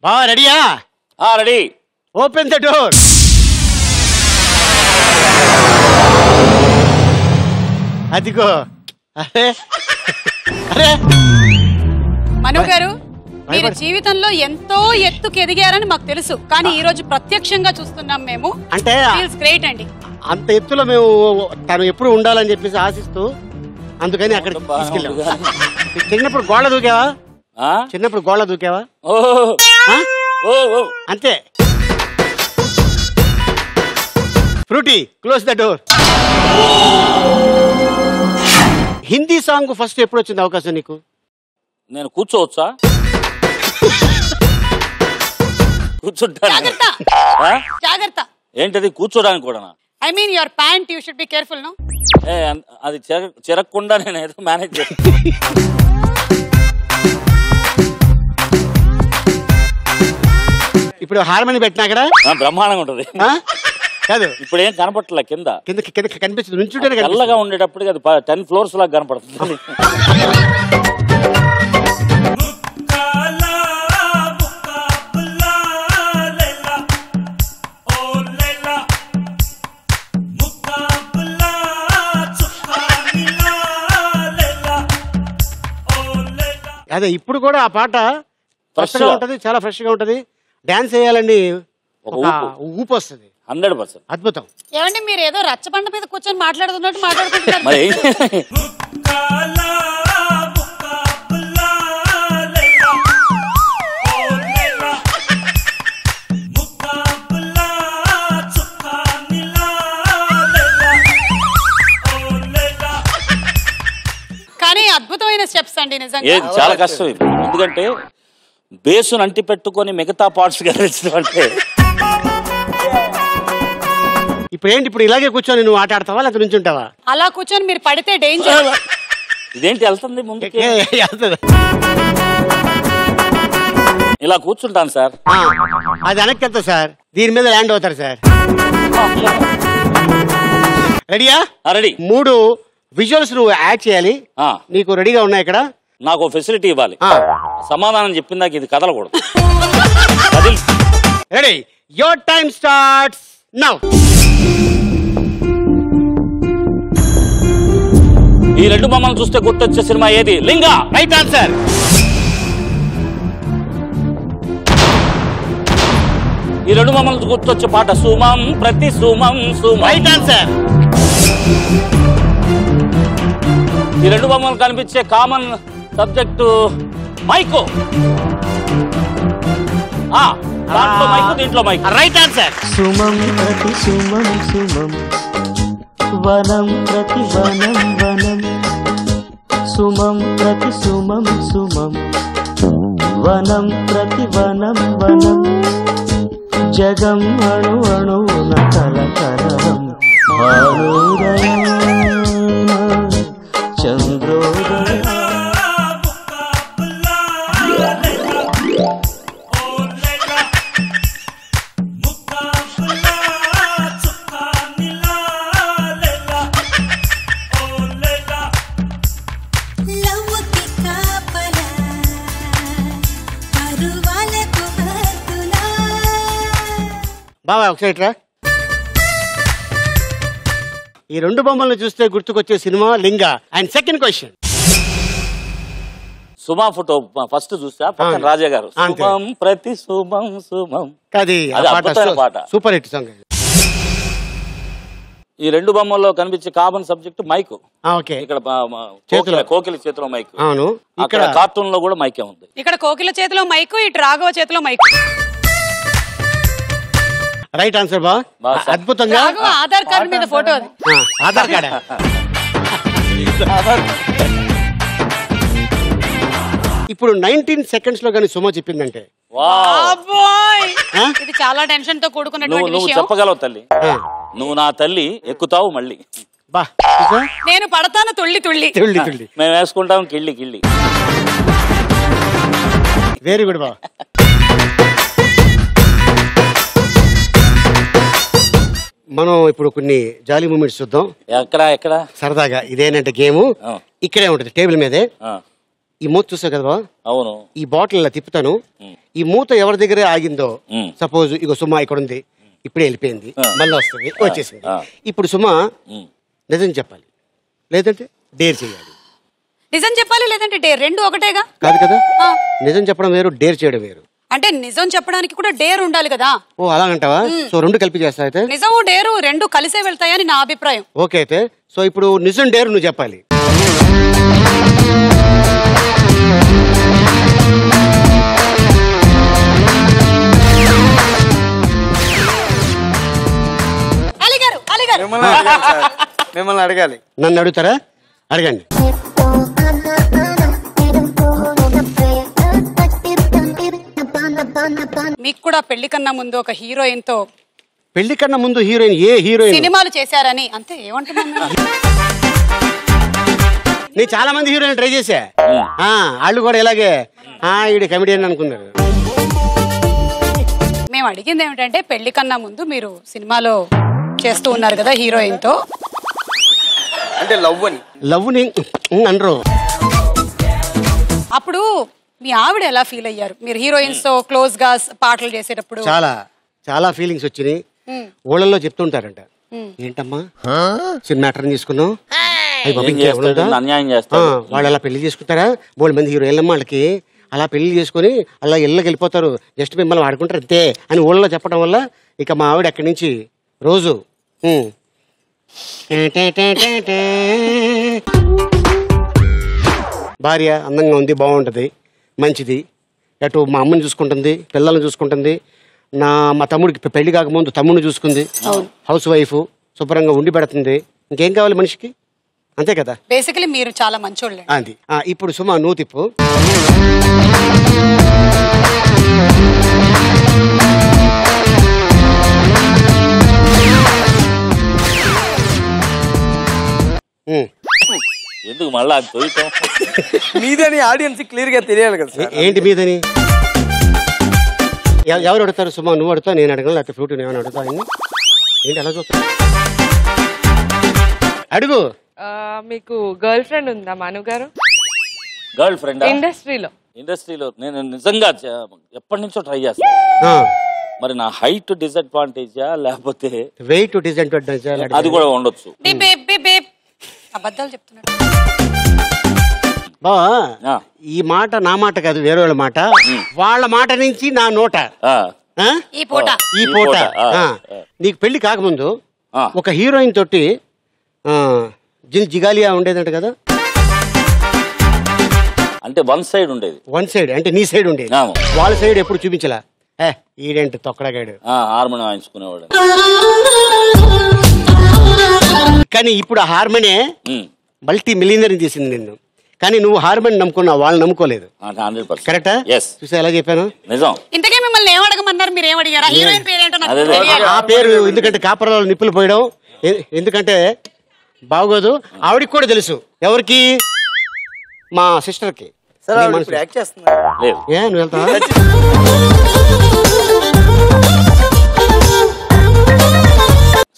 బావా రెడీయా? రెడీ. Open the door. అదిగో. అరే అరే మను గారు, మీరు జీవితంలో ఎంతో ఎత్తుకు ఎదిగారని మాకు తెలుసు, కానీ ఈ రోజు ప్రత్యక్షంగా చూస్తున్నాం మేము. అంటే గ్రేట్ అండి. అంత ఎత్తులో మేము తను ఎప్పుడు ఉండాలని చెప్పేసి ఆశిస్తూ అందుకని అక్కడ తీసుకెళ్ళాం. చిన్నప్పుడు గోళ్ళ దూకావా? చిన్నప్పుడు గోళ్ళ దూకావా? అంతే. Frooti, close the door. Hindi song first ఎప్పుడు వచ్చింది అవకాశం నీకు? నేను కూర్చోవచ్చా? కూర్చుంటాను. జాగ్రత్త. ఏంటది కూర్చోడానికి కూడా? I mean your pant, you should be careful. No, అది చెరగకుండా నేను ఏదో మేనేజ్ చేస్తాను. ఇప్పుడు హార్మోని పెట్టినా అక్కడ బ్రహ్మాండంగా ఉంటది. కాదు, ఇప్పుడు ఏం కనపట్లే. కింద కనిపిస్తుంది, నుంచుంటే చల్లగా ఉండేటప్పుడు అది 10 floors లాగా కనపడుతుంది. అదే ఇప్పుడు కూడా ఆ పాట ఫ్రెష్ గా ఉంటది, చాలా ఫ్రెష్ గా ఉంటది. డాన్స్ వేయాలండి, ఊపు వస్తుంది. 100% అద్భుతం. ఏమండి మీరు ఏదో రచ్చబండ మీద కూర్చొని మాట్లాడుతున్నట్టు మాట్లాడుకుంటున్నారు. కానీ అద్భుతమైన స్టెప్స్ అండి నిజంగా. చాలా కష్టం ఇది, ఎందుకంటే బేసును అంటి పెట్టుకొని మిగతా పార్ట్స్ గెలిచడం అంటే. ఇప్పుడు ఏంటి, ఇప్పుడు ఇలాగే కూర్చొని నువ్వు ఆట ఆడతావా లేకపోతే నుంచి ఉంటావా? అలా కూర్చొని మీరు పడితే డేంజర్. ఇదేంటి వెళ్తుంది ముందుకి? ఇలా కూర్చుంటాను సార్. అది వెనక్కి వెళ్తా సార్, దీని మీద ల్యాండ్ అవుతారు సార్. రెడీయా? రెడీ. 3 విజువల్స్ నువ్వు యాడ్ చేయాలి. నీకు రెడీగా ఉన్నాయి ఇక్కడ. నాకు ఫెసిలిటీ ఇవ్వాలి. సమాధానం చెప్పిందాక ఇది కదలకూడదు. Ready, your time starts now. ఈ 2 బొమ్మలు చూస్తే గుర్తొచ్చే సినిమా ఏది? లింగా. Right answer. ఈ 2 బొమ్మలు గుర్తొచ్చే పాట సుమం ప్రతి సుమం సుమం. Right answer. ఈ 2 బొమ్మలు కనిపించే కామన్ సబ్జెక్టు మైకో. దాంట్లో మైకు, దీంట్లో మైకు. Right answer. సుమం ప్రతి సుమం సుమం, వనం ప్రతి వనం వనం, సుమం ప్రతి సుమం సుమం, వనం ప్రతి వనం వనం, జగం అణు అణువున కలకలం, భానుదయం చంద్రోదయం. బాబా ఒకసారి రా. ఈ 2 బొమ్మలను చూస్తే గుర్తుకొచ్చే cinema Linga. And second question, Suma photo first చూసా, పక్కన రాజా గారు సుమం ప్రతి సుమం సుమం. అది పాట సూపర్ హిట్ సాంగ్. ఈ రెండు బొమ్మల్లో కనిపించే కామన్ సబ్జెక్ట్ మైక్. ఓకే. ఇక్కడ కోకిల చేతిలో మైక్. అవును. ఇక్కడ కార్టూన్ లో కూడా మైకే ఉంది. ఇక్కడ కోకిల చేతిలో మైక్, ఇటు రాఘవ చేతిలో మైక్. రైట్ ఆన్సర్ బా. అద్భుతంగా. ఆధార్ కార్డు మీద ఫోటో అది. ఆధార్ కార్డ్. ఇప్పుడు 19 seconds లో కానీ సుమ చెప్పిందంటే ఇది చాలా టెన్షన్ తో కూడుకున్నటువంటి నువ్వు విషయం. చెప్పగలవు తల్లి. నువ్వు నా తల్లి, ఎక్కుతావు మళ్ళీ. బా నేను పడతాను తుళ్ళి తుళ్ళి. తుళ్ళి తుళ్ళి మేము వేసుకుంటాం కిళ్ళి కిళ్ళి. వెరీ గుడ్ బా. మనం ఇప్పుడు కొన్ని జాలీ మూమెంట్స్ చూద్దాం. ఎక్కడ సరదాగా ఇదేనంటే గేమ్ ఇక్కడే ఉంటుంది టేబుల్ మీదే. ఈ మూత చూసావు కదా. అవును. ఈ బాటిల్ ఇలా తిప్పుతాను. ఈ మూత ఎవరి దగ్గరే ఆగిందో, సపోజ్ ఇగో సుమ ఇక్కడ ఉంది, ఇప్పుడే వెళ్ళిపోయింది, మళ్ళీ వస్తుంది, వచ్చేసింది. ఇప్పుడు సుమ నిజం చెప్పాలి, లేదంటే డేర్ చేయాలి. నిజం చెప్పాలి లేదంటే డేర్, రెండు ఒకటేగా. కాదు కదా, నిజం చెప్పడం వేరు, డేర్ చేయడం వేరు. అంటే నిజం చెప్పడానికి కూడా డేర్ ఉండాలి కదా. ఓ అలాగంటావా? సో రెండు కలిపి చేస్తా అయితే. నిజం డేరు రెండు కలిసే వెళ్తాయని నా అభిప్రాయం. ఓకే అయితే సో ఇప్పుడు నిజం డేర్ నువ్వు చెప్పాలి. మిమ్మల్ని అడగాలి. నన్ను అడుగుతారా? అడగండి. మీకు కూడా పెళ్లి కన్నా ముందు ఒక హీరోయిన్ తో పెళ్లి కన్నా ముందు హీరోయిన్ ఏ హీరోయిన్ సినిమాలు చేశారని అంతే ఏమంటున్నాను. నేను చాలా మంది హీరోయిన్ ట్రై చేశా, వాళ్ళు కూడా ఇలాగే ఈడు కమెడియన్ అనుకున్నారు. మేము అడిగింది ఏమిటంటే పెళ్లి కన్నా ముందు మీరు సినిమాలో చేస్తూ ఉన్నారు కదా హీరోయిన్ తో, అంటే లవ్ని అనరు. అప్పుడు మీ ఆవిడ ఎలా ఫీల్ అయ్యారు మీరు హీరోయిన్స్ తో క్లోజ్ గా పాటలు చేసేటప్పుడు? చాలా చాలా ఫీలింగ్స్ వచ్చినాయి. ఊళ్ళల్లో చెప్తుంటారంట, ఏంటమ్మా సినిమా యాక్టర్ తీసుకున్నావు, వాళ్ళు అలా పెళ్లి చేసుకుంటారా, 3 మంది హీరోయిన్లమ్మ వాళ్ళకి అలా పెళ్లి చేసుకుని అలా ఇళ్ళకి వెళ్ళిపోతారు, జస్ట్ మిమ్మల్ని వాడుకుంటారు అంతే అని ఊళ్ళో చెప్పడం వల్ల ఇక మా ఆవిడ అక్కడి నుంచి రోజు భార్య అందంగా ఉంది, బాగుంటుంది, మంచిది, అటు మా అమ్మని చూసుకుంటుంది, పిల్లల్ని చూసుకుంటుంది, మా తమ్ముడికి పెళ్లి కాకముందు తమ్ముడిని చూసుకుంది, హౌస్ వైఫ్, శుభ్రంగా ఉండి పెడుతుంది, ఇంకేం కావాలి మనిషికి, అంతే కదా. బేసికలీ మీరు చాలా మంచోళ్ళే. అది ఇప్పుడు సుమా నువ్వు తిప్పు. ఎందుకు మళ్ళా మీదని ఆడియన్స్ క్లియర్ గా తెలియాలి కదా. ఏంటి మీదని? ఎవరు అడుగుతారు? సుమా నువ్వు అడుగుతావు, నేను అడగను, లేకపోతే ఫ్రూట్ ఏమైనా అడుగుతా? ఏంటి అలా చూస్తా? అడుగు. మీకు గర్ల్ ఫ్రెండ్ ఉందా మను గారు? గర్ల్ ఫ్రెండ్ ఇండస్ట్రీలో నేను నిజంగా ఎప్పటి నుంచో ట్రై చేస్తాను. మరి నా హైట్ డిసడ్వాంటేజా లేకపోతే వెయిట్ డిసడ్వాంటేజా? అది కూడా ఉండొచ్చు. అబద్ధాలు చెప్తున్నాడు బావా. ఈ మాట నా మాట కాదు, వేరే వాళ్ళ మాట, వాళ్ళ మాట నుంచి నా నోట ఈ పూట. నీకు పెళ్లి కాకముందు ఒక హీరోయిన్ తోటి జిగాలియా ఉండేదంట కదా. అంటే వన్ సైడ్ ఉండేది. వన్ సైడ్ అంటే నీ సైడ్ ఉండేది, వాళ్ళ సైడ్ ఎప్పుడు చూపించలా. ఈడేంటి తొక్కడగాడు, హార్మోని వాయించుకునేవాడు. కానీ ఇప్పుడు ఆ హార్మోనే మల్టీ మిలియనర్ తీసింది నిన్ను. కానీ నువ్వు హార్మోని నమ్ముకున్నావు, వాళ్ళు నమ్ముకోలేదు. కరెక్టా? చూసా ఎలా చెప్పాను? నిజం. ఇంతకే మిమ్మల్ని ఏమడగమన్నారు, మీరు ఏమడిగారా? హీరోయిన్ పేరు ఆ పేరు ఎందుకంటే కాపరాలో నిప్పులు పోయడం, ఎందుకంటే బాగోదు. ఆవిడికి కూడా తెలుసు. ఎవరికి? మా సిస్టర్ కి. నువ్వు వెళ్తా?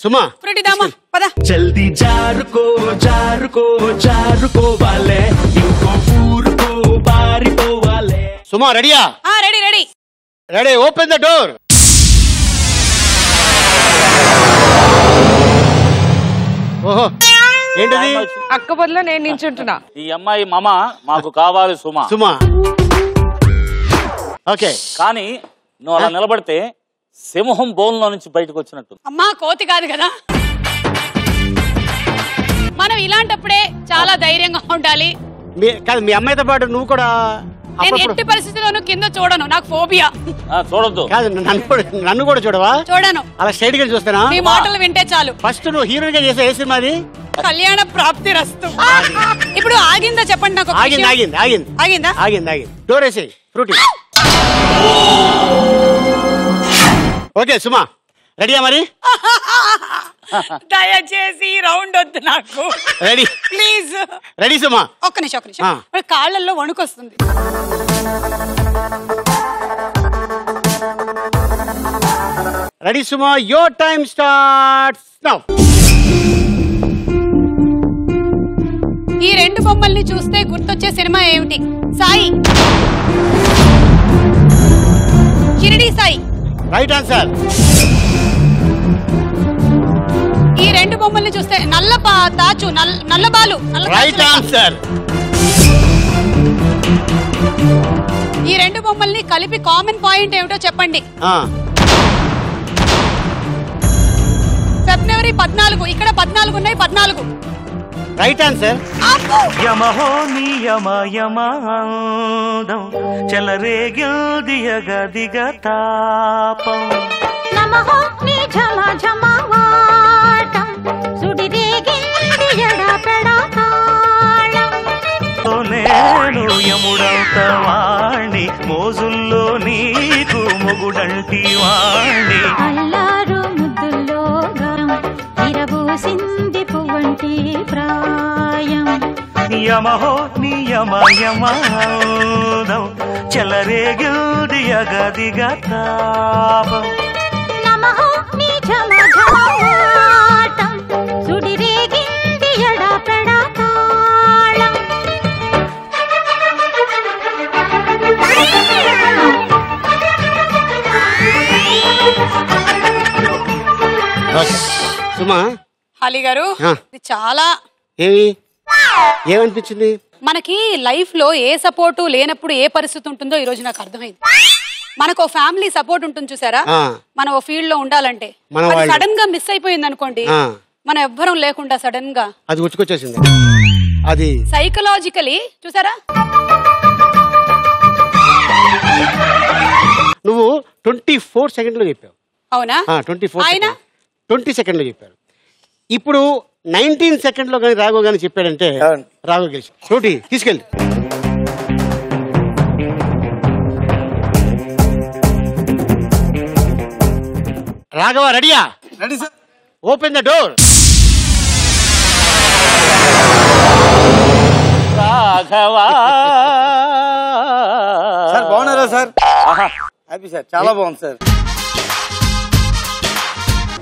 సుమా జల్దీ జారుకో జారుకో జారుకోవాలే, ఇంకో ఊరుకో పారిపోవాలే. సుమా రెడీయా? Ready ready ready. Open the door. ఓహో ఏంటది? అక్క బదులు నేను నించుంటున్నా. ఈ అమ్మాయి మామ మాకు కావాలి సుమా. సుమా ఓకే. కానీ నువ్వు అలా నిలబడితే సింహం బోన్లో నుంచి బయటకు వచ్చినట్టు. అమ్మా కోతి కాదు కదా. మనం ఇలాంటప్పుడే చాలా ధైర్యంగా ఉండాలి. కాదు మీ అమ్మాయితో పాటు నువ్వు కూడా నేను ఎట్టి పరిస్థితుల్లోనూ కింద చూడను, నాకు ఫోబియా. చూడొద్దు. కాదు నన్ను కూడా చూడవా? చూడను. అలా స్ట్రైట్ గా చూస్తానా? మీ మాటలు వింటే చాలు. ఫస్ట్ నువ్వు హీరోయిన్ గా చేసే ఏ సినిమాది? కళ్యాణ ప్రాప్తి రస్తు. ఇప్పుడు ఆగిందా చెప్పండి నాకు. ఆగిందా? డోర్ వేసి ఫ్రూటీ. ఓకే సుమా, రెడీయా మరి? దయచేసి రౌండ్ వద్దు నాకు. Ready please. రెడీ సుమా? ఒక్క నిమిషం. కాళ్ళల్లో వణుకొస్తుంది. Ready Suma, your time starts now. ఈ రెండు బొమ్మల్ని చూస్తే గుర్తొచ్చే సినిమా ఏమిటి? సాయి, షిరిడి సాయి. Right answer. ఈ రెండు బొమ్మల్ని చూస్తే తాచు, నల్లబాలు. Right answer. ఈ రెండు బొమ్మల్ని కలిపి కామన్ పాయింట్ ఏమిటో చెప్పండి. ఫిబ్రవరి 14. ఇక్కడ 14 ఉన్నాయి. 14. Right answer. యమహో నియమయమాదం చెలరేగిల్దియగదిగ తాపం నమహో నీ ఝమ ఝమవాటం సుడిరేగిల్దియడ పెడతాళం నేను యముడంత వాణ్ణి మోజుల్లో నీకు మొగుడంటి వాణ్ణి అల్లారు ముద్దుల్లో గరం ఇరబూసింది పువ్వంటి ప్రాయం యమహో నియమయమాదం చెలరేగిల్దియగదిగ తాపం నమహో నీ ఝమ ఝమవాటం సుడిరేగిల్దియడ పెడతాళం సుమా. హాలి గారు, ఇది చాలా ఏమనిపించింది? మనకి లైఫ్ లో ఏ సపోర్టు లేనప్పుడు ఏ పరిస్థితి ఉంటుందో ఈ రోజు నాకు అర్థమైంది. మనకు ఫ్యామిలీ సపోర్ట్ ఉంటుంది చూసారా, మనం ఓ ఫీల్డ్ లో ఉండాలంటే సడన్ గా మిస్ అయిపోయింది అనుకోండి, మనం ఎవ్వరం లేకుండా సడన్ గా అది గుర్తుకొచ్చేసింది. అది సైకలాజికలీ చూసారా. నువ్వు 24 సెకండ్లో చెప్పావు. అవునా? 20 సెకండ్లో చెప్పారు. ఇప్పుడు 19 సెకండ్లో కానీ రాఘవ కానీ చెప్పాడంటే రాఘవ గెలిచి రోటీ తీసుకెళ్ళి. రాఘవ రెడీయా? Ready sir. Open the door. Raghava sir బాగున్నారా సార్? హ్యాపీ సార్, చాలా బాగుంది సార్.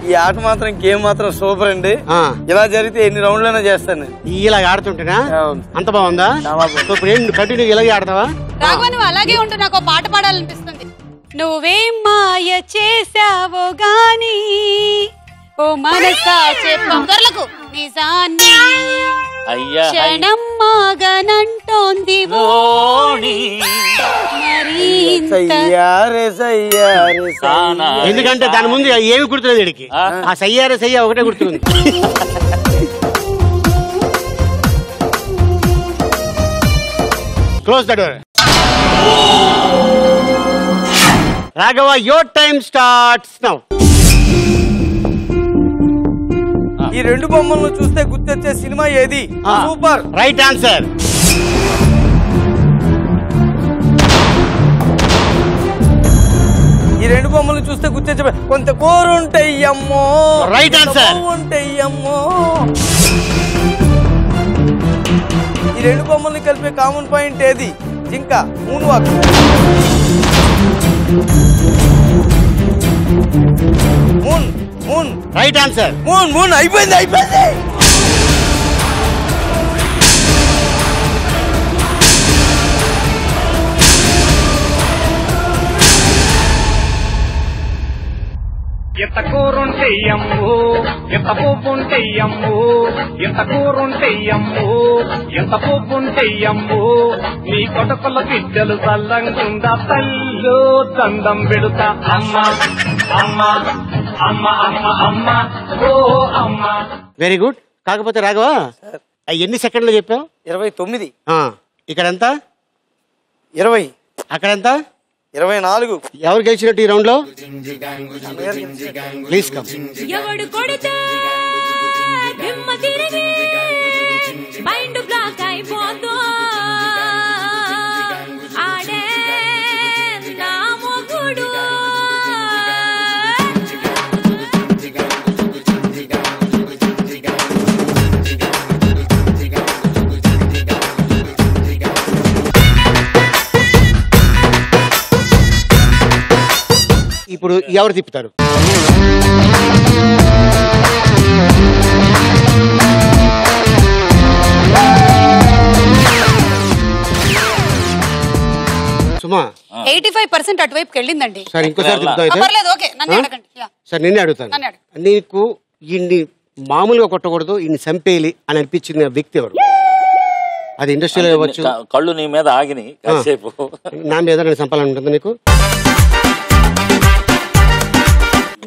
ఈ ఆట మాత్రం గేమ్ మాత్రం సూపర్ అండి. ఇలా జరిగితే ఎన్ని రౌండ్లైనా చేస్తాను. ఇలా ఆడుతుంటేనా అంత బాగుందా? ఇప్పుడు ఏం కంటిన్యూ ఇలాగే ఆడతావా? రాఘవ నువ్వు అలాగే ఉంటూ నాకు పాట పాడాలనిపిస్తుంది. నువ్వేం మాయ చేసావో గాని ఓ మనసా చెప్పకు నిజాన్ని క్షణం మాగనంటోంది ఎందుకంటే దాని ముందు ఏమి గుర్తులేదు వీడికి. ఆ సయ్యారే సయ్య ఒకటే గుర్తుంది. Close the door. Raghava your time starts now. ఈ రెండు బొమ్మలను చూస్తే గుర్తొచ్చే సినిమా ఏది? సూపర్. Right answer. ఈ రెండు బొమ్మలు చూస్తే గుర్తొచ్చే కొంత కోరుంటయ్యమ్మో. Right answer. ఉంటాయమ్మో. ఈ రెండు బొమ్మల్ని కలిపే కామన్ పాయింట్ ఏది? జింక, moon walk. Moon moon. Right answer. Moon moon. అయిపోయింది అయిపోయింది. ఎంత కూరుంటెయ్యమ్ము, ఎంత పోపుంటెయ్యమ్ము, ఎంత కూరుంటెయ్యమ్ము, ఎంత పోపుంటెయ్యమ్ము, నీ కొడుకుల బిడ్డలు చల్లంగుండా తల్లు దండం పెడుతా అమ్మ అమ్మ అమ్మ అమ్మ అమ్మ ఓ అమ్మ. Very good. కాకపోతే రాఘవా ఎన్ని సెకండ్లు చెప్పావు? 29. ఇక్కడ ఎంత? 20. అక్కడ ఎంత? 24. ఎవరు గెలిచినట్టు ఈ రౌండ్ లో? Please come. ఎవడు కొడితే దిమ్మ తిరిగి మైండ్ బ్లాక్ అయిపోతో ఆడే నా మొగుడు. ఇప్పుడు ఎవరు తిప్పుతారు? సుమా 85% అటువైపుకి వెళ్ళిందండి. సార్ ఇంకోసారి తిప్పుతాం. పర్లేదు, ఓకే, నన్ను అడగండి. సార్ నిన్నే అడుగుతాను. నీకు ఇన్ని మామూలుగా కొట్టకూడదు, ఇన్ని చంపేయాలి అని అనిపించిన వ్యక్తి ఎవరు? అది ఇండస్ట్రీలో ఇవ్వచ్చు. కళ్ళు నీ మీద ఆగిని కాసేపు. నా మీద నేను చంపాలని ఉంటుంది నీకు?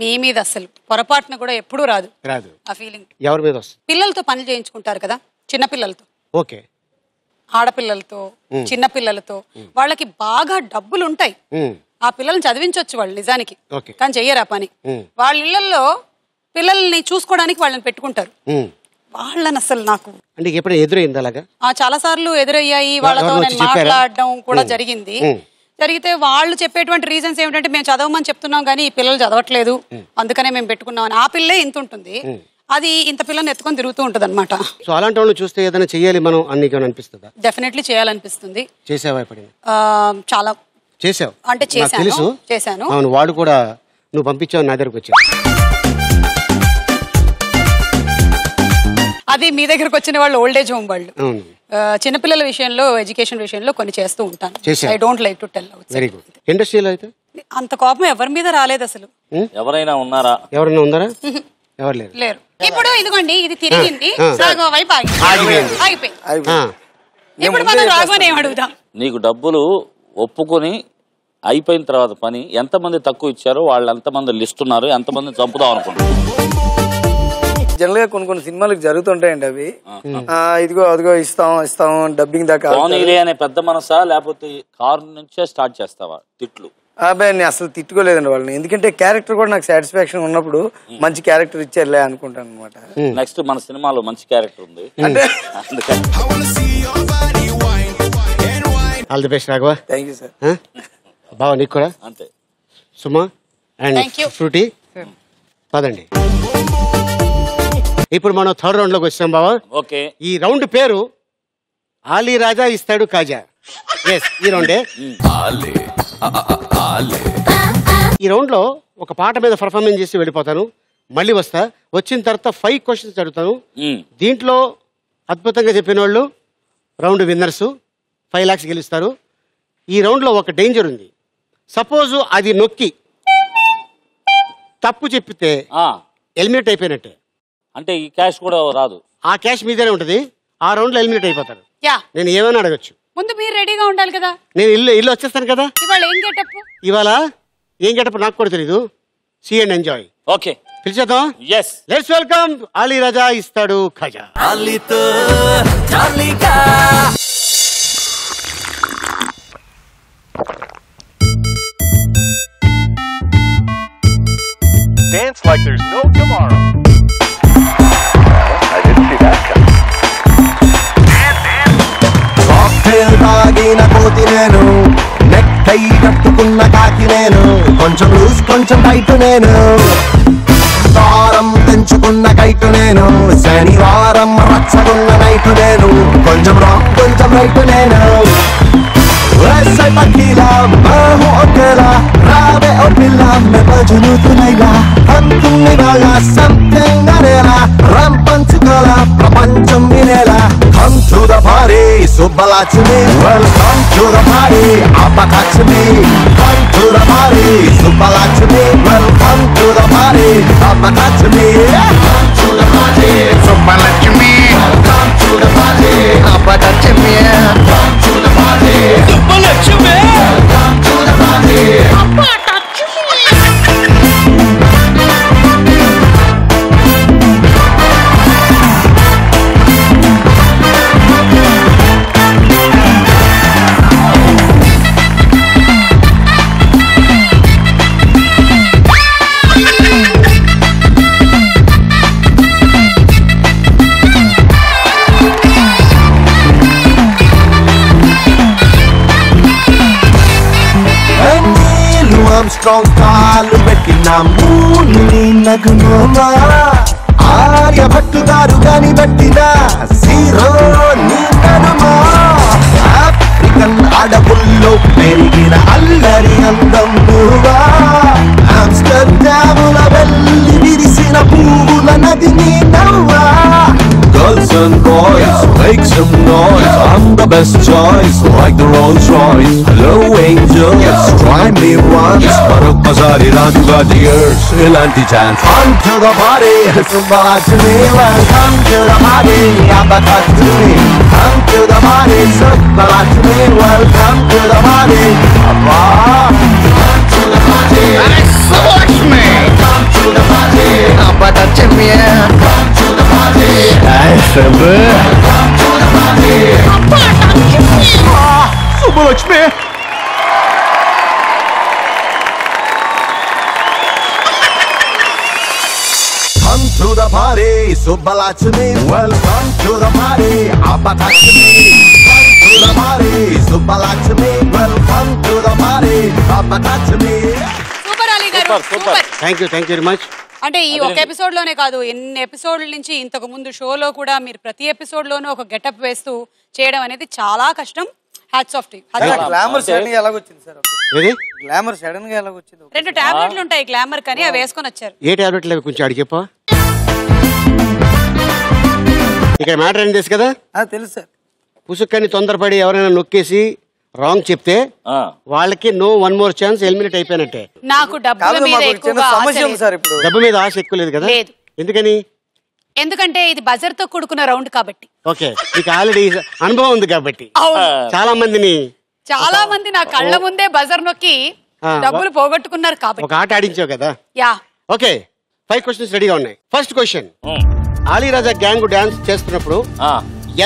మీ మీద అసలు పొరపాటున కూడా ఎప్పుడూ రాదు ఆ ఫీలింగ్. ఎవరి మీద వస్తుంది? పిల్లలతో పనులు చేయించుకుంటారు కదా, చిన్న పిల్లలతో, ఓకే, ఆడపిల్లలతో, చిన్న పిల్లలతో, వాళ్ళకి బాగా డబ్బులు ఉంటాయి. ఆ పిల్లల్ని చదివించవచ్చు వాళ్ళు నిజానికి, కానీ చెయ్యరు ఆ పని. వాళ్ళ ఇళ్లలో పిల్లల్ని చూసుకోవడానికి వాళ్ళని పెట్టుకుంటారు. వాళ్ళని అసలు నాకు అంటే ఎప్పుడైనా ఎదురైంది అలాగా? చాలా సార్లు ఎదురయ్యాయి. వాళ్ళతో నేను మాట్లాడడం కూడా జరిగింది. జరిగితే వాళ్ళు చెప్పేటువంటి రీజన్స్ ఏమిటంటే మేము చదవమని చెప్తున్నాం కానీ ఈ పిల్లలు చదవట్లేదు, అందుకనే మేము పెట్టుకున్నాం అని. ఆ పిల్లే ఇంత ఉంటుంది, అది ఇంత పిల్లని ఎత్తుకొని తిరుగుతూ ఉంటుంది అనమాట. సో అలాంటి వాళ్ళు చూస్తే ఏదైనా చెయ్యాలి మనం అని అనిపిస్తుందా? డెఫినెట్లీ చేయాలనిపిస్తుంది. చేసావా ఇప్పుడు? చాలా చేసావు అంటే చేశాను. అవును, వాడు కూడా నువ్వు పంపించావు, నా దగ్గరకు వచ్చావు. అది మీ దగ్గరకు వచ్చిన వాళ్ళు ఓల్డ్ ఏజ్ హోమ్ వాళ్ళు. చిన్నపిల్లల విషయంలో, ఎడ్యుకేషన్ విషయంలో కొన్ని చేస్తూ ఉంటాను. I don't like to tell. Very good. ఇండస్ట్రీలో అయితే అంత కోపం ఎవరి మీద రాలేదు అసలు. ఎవరైనా ఉన్నారా? ఎవరైనా ఉన్నారా? ఎవరు లేరు. ఇప్పుడు ఇదిగోండి, ఇది తిరిగింది, సగం వైపు ఆగిపోయింది. ఇప్పుడు మనం రాఘవన్ ఏం అడుగుదాం? నీకు డబ్బులు ఒప్పుకొని అయిపోయిన తర్వాత పని ఎంతమంది తక్కువ ఇచ్చారో వాళ్ళు ఎంతమంది లిస్ట్ ఉన్నారు, ఎంతమంది చంపుదాం అనుకుంటున్నారు? జనరల్ గా కొన్ని సినిమాలకు జరుగుతుంటాయండి అవి. ఇదిగో అదిగో ఇస్తాం డబ్బింగ్ దాకా. అనే పెద్ద మనసా లేకపోతే కారు నుంచే స్టార్ట్ చేస్తావా తిట్లు? అబ్బాయి నేను అసలు తిట్టుకోలేదండి వాళ్ళని, ఎందుకంటే క్యారెక్టర్ కూడా నాకు సాటిస్ఫాక్షన్ ఉన్నప్పుడు మంచి క్యారెక్టర్ ఇచ్చారులే అనుకుంటాను అనమాట. నెక్స్ట్ మన సినిమాలో మంచి క్యారెక్టర్ ఉంది అంటే. All the best Raghava. Thank you sir. బావ నీకు కూడా అంతే. సుమా అండ్ ఫ్రూటీ పదండి. ఇప్పుడు మనం థర్డ్ రౌండ్ లోకి వచ్చాం బావా. ఓకే. ఈ రౌండ్ పేరు ఆలీ రాజా ఇస్తాడు కాజా. ఎస్, ఈ రౌండే. ఈ రౌండ్ లో ఒక పాట మీద పర్ఫార్మెన్స్ చేసి వెళ్ళిపోతాను, మళ్ళీ వస్తా. వచ్చిన తర్వాత 5 క్వశ్చన్స్ అడుగుతాను. దీంట్లో అద్భుతంగా చెప్పిన వాళ్ళు రౌండ్ విన్నర్స్ 5 lakhs గెలుస్తారు. ఈ రౌండ్ లో ఒక డేంజర్ ఉంది. సపోజ్ అది నొక్కి తప్పు చెప్పితే ఎలిమినేట్ అయిపోయినట్టే. అంటే ఈ క్యాష్ కూడా రాదు. ఆ క్యాష్ మీదనే ఉంటది. ఆ రౌండ్ లో ఎలిమినేట్ అయిపోతారు. నేను ఏమైనా అడగచ్చు. ముందు మీరు రెడీగా ఉండాలి కదా. నేను ఇల్లు వచ్చేస్తాను కదా. ఇవాళ ఏం గెటప్? ఇవాళ ఏం గెటప్ నాకు కూడా తెలీదు. See and enjoy. ఓకే, పిలిచేద్దాం. Yes, let's welcome Ali Raja ఇస్తాడు khaja. Dance like there's no tomorrow. I didn't see that coming. Cocktail తాగిన కోతి నేను, నెక్ టై కట్టుకున్న కాకి నేను, కొంచెం లూజ్ కొంచెం టైట్ నేను, దారం తెంచుకున్న కైటు నేను, శనివారం రచ్చగున్న నైటు నేను, కొంచెం రాంగ్ కొంచెం రైట్ నేను. वैसे पकीला मैं हूँ अकेला, रावे और पिल्ला मैं बजनू तू नैला, हम तुम निभागा something Arera, ram Panchkula Prapancham विनेला. Come to the party, Subbalakshmi. Welcome to the party, Abakashmi. Come to the party, Subbalakshmi. Welcome to the party, Abakashmi. Come to the party, Subbalakshmi. Welcome to the party, Abakashmi. Come to the party, Subbalakshmi. Welcome to the party, Abakashmi. తగునోమా Aryabhatta గారు గాని బట్టిన zero నీ Kanuma African అడవుల్లో పెరిగిన అల్లరి అందం నువ్వా ఆమ్స్టర్డాముల వెళ్ళి విరిసిన పువ్వుల నది నీ నవ్వా Girls and boys, make some noise. I'm the best choice, like the Rolls Royce. Hello angels, try me once. Marokkasari Raju got the earth, ilanti chance. Come to the party, Sumbala to me. Welcome to the party, Abakat to me. Come to the party, Sumbala to me. Welcome to the party, Abba. Come to the party, Watch me. Come to the party, Abba touch me. Come to the party. Hey, Subbu. Come to the party. Abba touch me. Subbalakshmi. Come to the party, Subbalakshmi. Welcome to the party, Abba touch me. Come to the party, Subbalakshmi. Welcome to the party, Abba touch me. Super Ali garu super. Thank you very much. అంటే ఈ ఒక episode లోనే కాదు, ఎన్ని ఎపిసోడ్ల నుంచి ఇంతకు ముందు షోలో కూడా మీరు ప్రతి ఎపిసోడ్ లోనూ ఒక గెటప్ వేస్తూ చేయడం అనేది చాలా కష్టం. Hats off to you. Glamour sudden గా ఎలాగొచ్చింది సార్? ఏది గ్లామర్ సడన్ గా ఎలాగొచ్చింది? 2 టాబ్లెట్లు ఉంటాయి గ్లామర్ కని, అవి వేసుకొని వచ్చారు. ఏ టాబ్లెట్లు అవి కొంచెం అడిగి చెప్పా. ఇక్కడ మ్యాటర్ ఏం తెలుసు కదా? తెలుసు సార్. పుసుక్కని తొందరపడి ఎవరైనా నొక్కేసి రాంగ్ చెప్తే వాళ్ళకి no one more chance, eliminate అయిపోయినట్టే. నాకు డబ్బుల మీద ఎక్కువగా ఆశ లేదు. డబ్బు మీద ఆశ ఎక్కువ లేదు కదా? లేదు. ఎందుకని? ఎందుకంటే ఇది బజర్ తో కూడుకున్న రౌండ్ కాబట్టి. ఓకే, మీకు ఆల్రెడీ అనుభవం ఉంది కాబట్టి. చాలా మంది నా కళ్ళ ముందే బజర్ నొక్కి డబ్బులు పోగొట్టుకున్నారు కాబట్టి. ఒక ఆట ఆడించావు కదా. యా. ఓకే, 5 క్వశ్చన్స్ రెడీగా ఉన్నాయి. ఫస్ట్ క్వశ్చన్, ఆలీరాజా గ్యాంగ్ డాన్స్ చేస్తున్నప్పుడు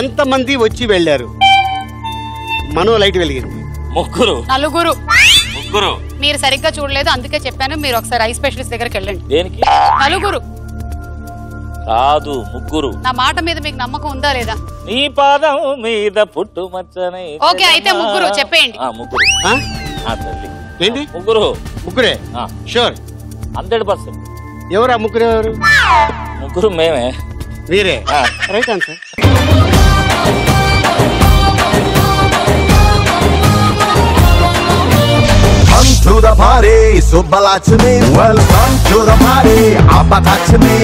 ఎంత మంది వచ్చి వెళ్ళారు? మనో లైట్ వెలిగింది. నలుగురు. ముగ్గురు. మీరు సరిగ్గా చూడలేదు, అందుకే చెప్పాను. మీరు ఒకసారి ఐ స్పెషలిస్ట్ దగ్గరికి వెళ్ళండి. దేనికి? నలుగురు కాదు, ముగ్గురు. నా మాట మీద మీకు నమ్మకం ఉందా లేదా? నీ పాదం మీద పుట్టు మచ్చనే. ఓకే, అయితే ముగ్గురు చెప్పేయండి. ముగ్గురు. ఏంటి? ముగ్గురే? షూర్? 100%. ఎవరా ముగ్గురు? ఎవరు? ముగ్గురు మేమే. మీరే? Right answer. Come to the party, Subbalakshmi. Welcome to the party, Abba touch me.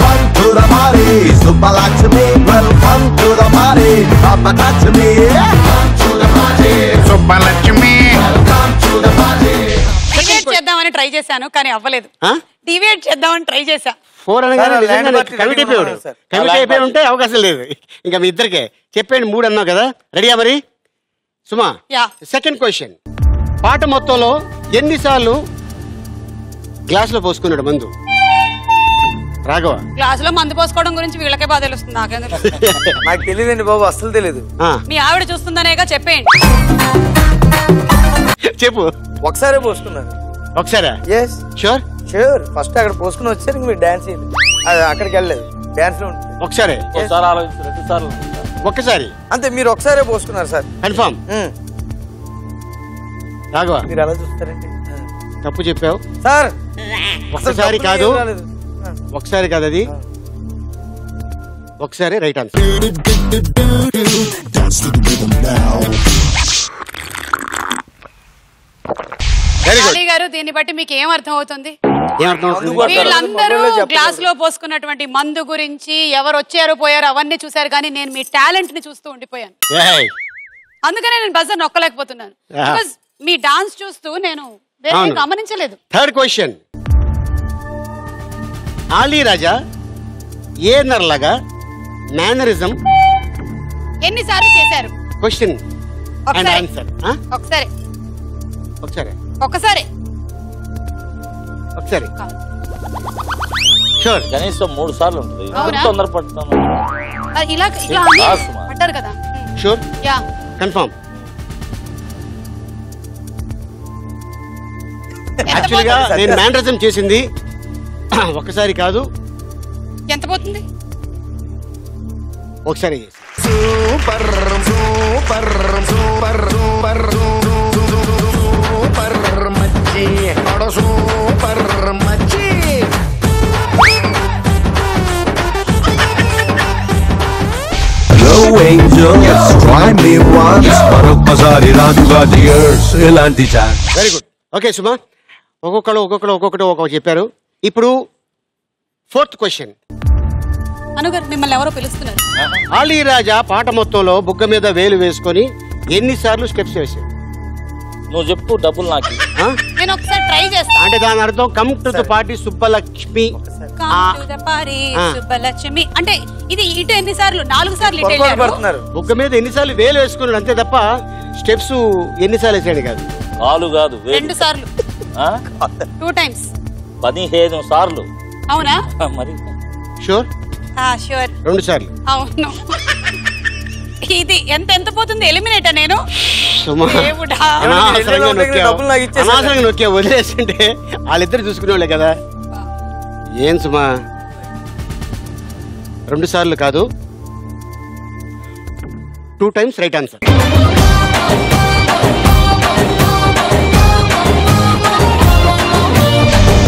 Come to the party, Subbalakshmi. Welcome to the party, Abba touch me. Come to the party, Subbalakshmi. Welcome to the party. డివేట్ చేద్దామని try చేశాను కానీ అవ్వలేదు. డివేట్ చేద్దామని try చేశా. 4 committee అయిపోయి ఉంటే అవకాశం లేదు. ఇంకా మీ ఇద్దరికే చెప్పండి. 3 అన్నావు కదా, రెడీయా మరి? సుమా, సెకండ్ క్వశ్చన్, పాట మొత్తంలో ఎన్నిసార్లు గ్లాసులో పోసుకున్నాడు మందు? రాఘవ. గ్లాసులో మందు పోసుకోవడం గురించి వీళ్ళకే బాగా తెలుస్తుంది, నాకేం తెలుసు? నాకు తెలియదండి బాబు, అసలు తెలియదు. మీ ఆవిడ చూస్తుందనేగా చెప్పేయండి. చెప్పు. ఒకసారి పోసుకున్నారు. ఒకసారా? ఎస్. షూర్? షూర్. ఫస్ట్ అక్కడ పోసుకుని వచ్చారు, మీరు డాన్స్ చేయండి. అక్కడికి వెళ్ళలేదు, డాన్స్ లో ఉంటుంది. ఒకసారి? ఒక్కసారి అంతే. మీరు ఒకసారి పోసుకున్నారు సార్. కన్ఫర్మ్? రాఘవ, మీరు ఎలా చూస్తారండి? తప్పు చెప్పావు సార్. ఒకసారి కాదు, ఒకసారి కాదు, అది ఒకసారి. Right answer. అలీ గారు, దీన్ని బట్టి మీకు ఏం అర్థం అవుతుంది? వీళ్ళందరూ గ్లాస్ లో పోసుకున్నటువంటి మందు గురించి, ఎవరు వచ్చారు పోయారు అవన్నీ చూసారు, కానీ నేను మీ టాలెంట్ ని చూస్తూ ఉండిపోయాను. అందుకనే నేను బజర్ నొక్కలేకపోతున్నాను. మీ డాన్స్ చూస్తూ నేను గమనించలేదు. థర్డ్ క్వశ్చన్, ఆలీరాజా ఏ నర్లాగా మేనరిజం ఎన్నిసార్లు చేశారు? Question and answer. ఒకసారి. ఒకసారి? ఒకసారి. ఒకసారి. షూర్? కనీసం 3 సార్లు ఉంటుంది. తొందరపడతాను. ఇలా అంటారు కదా. షూర్? యా. కన్ఫర్మ్? యాక్చువల్గా నేను మేనరిజం చేసింది ఒకసారి కాదు. ఎంత పోతుంది? ఒకసారి. Super super super super super మచ్చి, సూపర్ మచ్చి. angel. Yes, try me once. మరొక్కసారి రాజుగా tears. ఇలాంటి ఛాన్స్. Very good. ఓకే సుమా, ఒక్కొక్కటి చెప్పారు. ఇప్పుడు 4th క్వశ్చన్. అనుగారు మిమ్మల్ని ఎవరో పిలుస్తున్నారు. ఆలీ రాజా పాట మొత్తంలో బుగ్గ మీద వేలు వేసుకొని ఎన్నిసార్లు స్టెప్స్ వేసాడు? నువ్వు చెప్పు, డబ్బులు నాకు. నేను ఒకసారి ట్రై చేస్తాను. అంటే దాని అర్థం come to the party Subbalakshmi. Subbalakshmi అంటే ఇది ఇటు ఎన్నిసార్లు? 4 సార్లు ఇటు వెళ్ళారు. బుగ్గ మీద ఎన్నిసార్లు వేలు వేసుకున్నాడు అంతే తప్ప స్టెప్స్ ఎన్నిసార్లు వేసాడు కాదు. కాలు కాదు, 2 సార్లు. 2 టైమ్స్ 15 సార్లు. అవునా? మరి షూర్? షూర్. 2 సార్లు. అవును. ఇది ఎంత పోతుంది? ఎలిమినేటర్ నేను. అనవసరంగా నొక్కే వదిలేస్తుంటే వాళ్ళిద్దరు చూసుకునేవాళ్ళే కదా. ఏం సుమా, 2 సార్లు కాదు, 2 times right answer.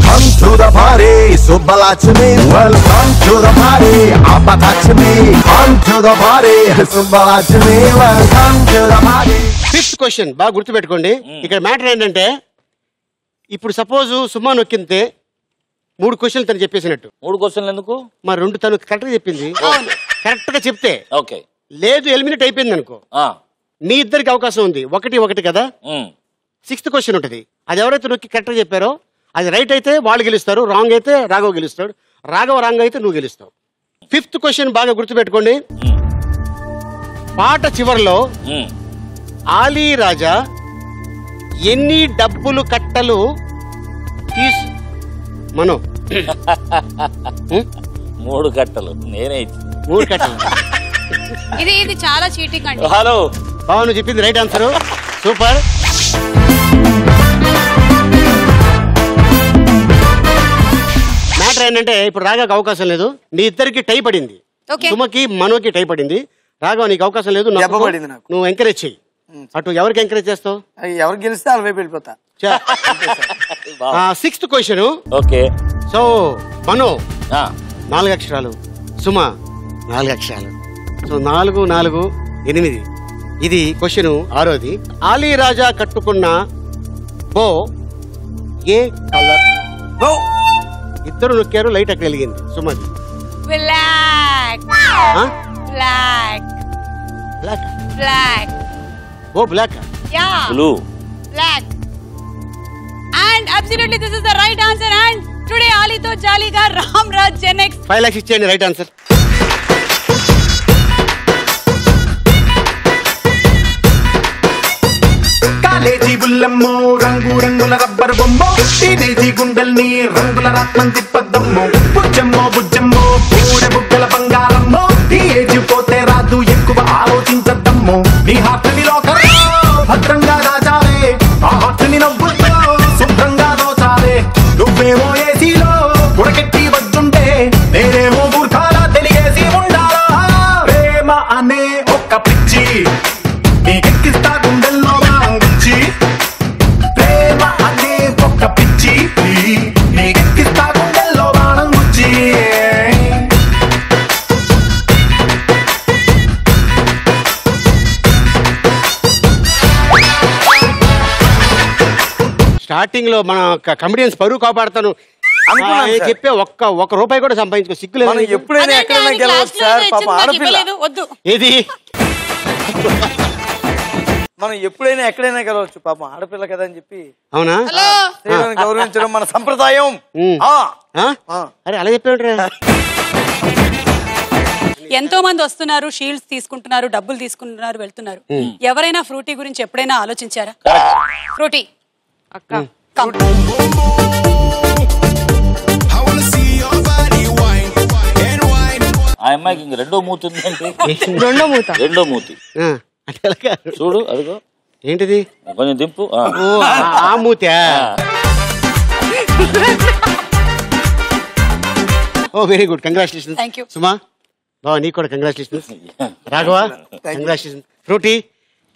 Come to the party, Subbalaxmi. Welcome to the party, Appalaxmi. Come to the party, Subbalaxmi. Welcome to the party. 5th question బాగా గుర్తుపెట్టుకోండి. ఇక్కడ మ్యాటర్ ఏంటంటే ఇప్పుడు సపోజ్ సుమా నొక్కితే 3 క్వశ్చన్లు తను చెప్పేసినట్టు. 3 క్వశ్చన్లు ఎందుకు? మరి 2 తను కరెక్ట్ గా చెప్పింది. కరెక్ట్ గా చెప్తే ఓకే, లేదు ఎలిమినేట్ అయిపోయింది అనుకో, మీ ఇద్దరికి అవకాశం ఉంది. 1-1 కదా. 6th క్వశ్చన్ ఉంటుంది. అది ఎవరైతే నొక్కి కరెక్ట్ గా చెప్పారో అది రైట్ అయితే వాళ్ళు గెలుస్తారు, రాంగ్ అయితే రాఘవ్ గెలుస్తాడు, రాఘవ రాంగ్ అయితే నువ్వు గెలుస్తావు. 5th క్వశ్చన్ బాగా గుర్తుపెట్టుకోండి. పాట చివరిలో ఆలీ రాజా ఎన్ని డబ్బులు కట్టలు మనో 3 కట్టలు నేనే ఇచ్చి 3 కట్టలు. ఇది చాలా చీటింగ్ అండి. హలో బావ, నువ్వు చెప్పింది రైట్ ఆన్సర్. సూపర్. మ్యాటర్ ఏంటంటే ఇప్పుడు రాఘవకి అవకాశం లేదు. మీ ఇద్దరికి టై పడింది. సుమకి మనోకి టై పడింది. రాఘవ నీకు అవకాశం లేదు, నువ్వు ఎంకరేజ్ చెయ్యి. అటు ఎవరికి ఎంకరేజ్ చేస్తావు? ఎవరికి గెలిస్తే వాళ్ళ వైపు వెళ్ళిపోతా. 6th question. ఓకే. సో మనో 4 అక్షరాలు, సుమ 4 అక్షరాలు. సో 4, 4, 8. ఇది క్వశ్చన్ 6ది. ఆలీ రాజా కట్టుకున్న బో ఏ కలర్? ఇద్దరు నొక్కారు, లైట్ అక్కడ వెలిగింది. సుమది బ్లాక్. బ్లాక్. బ్లాక్. బ్లాక్. ఓ black. Yeah, blue. Black. And absolutely this is the right answer. And today ఆలీతో జాలీగా రామ్ రాజ్ జెనెక్స్ 5 lakhs ఇచ్చేయండి. Right answer. కాలేజీ బుల్లమ్మో, రంగు రంగుల రబ్బర్ బొమ్మో, టీనేజీ గుండెల్ని రంగుల రత్నం తిప్పద్దమ్మో, బుజ్జమ్మో బుజ్జమ్మో పూడె బుగ్గల బంగారమ్మో, ఈ ఏజ్ పోతే రాదు ఎక్కువ ఆలోచించద్దమ్మో, నీ హార్ట్ని లోకరా భద్రంగా దాచాలే, ఆ హార్ట్ని నవ్వుతో శుభ్రంగా దోచాలే, నువ్వేమో ఏసీలో ఉడకెట్టి వద్దుంటే నేనేమో మూర్ఖాలా తెలిగేసి ఉండాలా, ప్రేమ అనే ఒక్క పిచ్చి నీకెక్కిస్తా గుండెల్లో గుచ్చి, ప్రేమ అనే ఒక్క పిచ్చి నీకెక్కిస్తా గుండెల్లో బాణం గుచ్చి. స్టార్టింగ్ లో మన కమెడియన్స్ పరువు కాపాడతాను చెప్పే ఒక్క రూపాయి కూడా సంపాదించుకో సిగ్గులేదు. ఎప్పుడైనా ఎక్కడైనా గెలవచ్చు సార్. పాపం ఆడపిల్ల. ఏది మనం ఎప్పుడైనా ఎక్కడైనా గెలవచ్చు, పాపం ఆడపిల్ల కదా అని చెప్పి. అవునా? స్త్రీలను గౌరవించడం మన సంప్రదాయం. అరే అలా చెప్పాడు. ఎంతో మంది వస్తున్నారు, షీల్డ్స్ తీసుకుంటున్నారు, డబ్బులు తీసుకుంటున్నారు, వెళ్తున్నారు. ఎవరైనా ఫ్రూటీ గురించి ఎప్పుడైనా ఆలోచించారా? ఫ్రూటీ అక్క ఆ అమ్మాయికి ఇంక రెండో మూతి ఉందండి. రెండో మూతి చూడు, అదిగో. ఏంటిది? కొంచెం దింపు. ఆ మూతి. ఓ వెరీ గుడ్, కంగ్రాచులేషన్స్ సుమా. బావా నీకు కూడా కంగ్రాచులేషన్స్. రాఘవ కంగ్రాచులేషన్స్. ఫ్రూటీ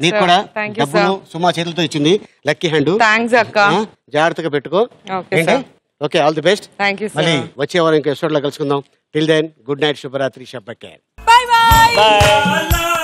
నీకు కూడా డబ్బులు సుమా చేతులతో ఇచ్చింది. Lucky hand. జాగ్రత్తగా పెట్టుకో. Okay, all the best. మళ్ళీ వచ్చే వారం ఇంకా ఎపిసోడ్ లో కలుసుకుందాం. టిల్ దెన్ గుడ్ నైట్, శుభరాత్రి, శుభ కేర్. By by.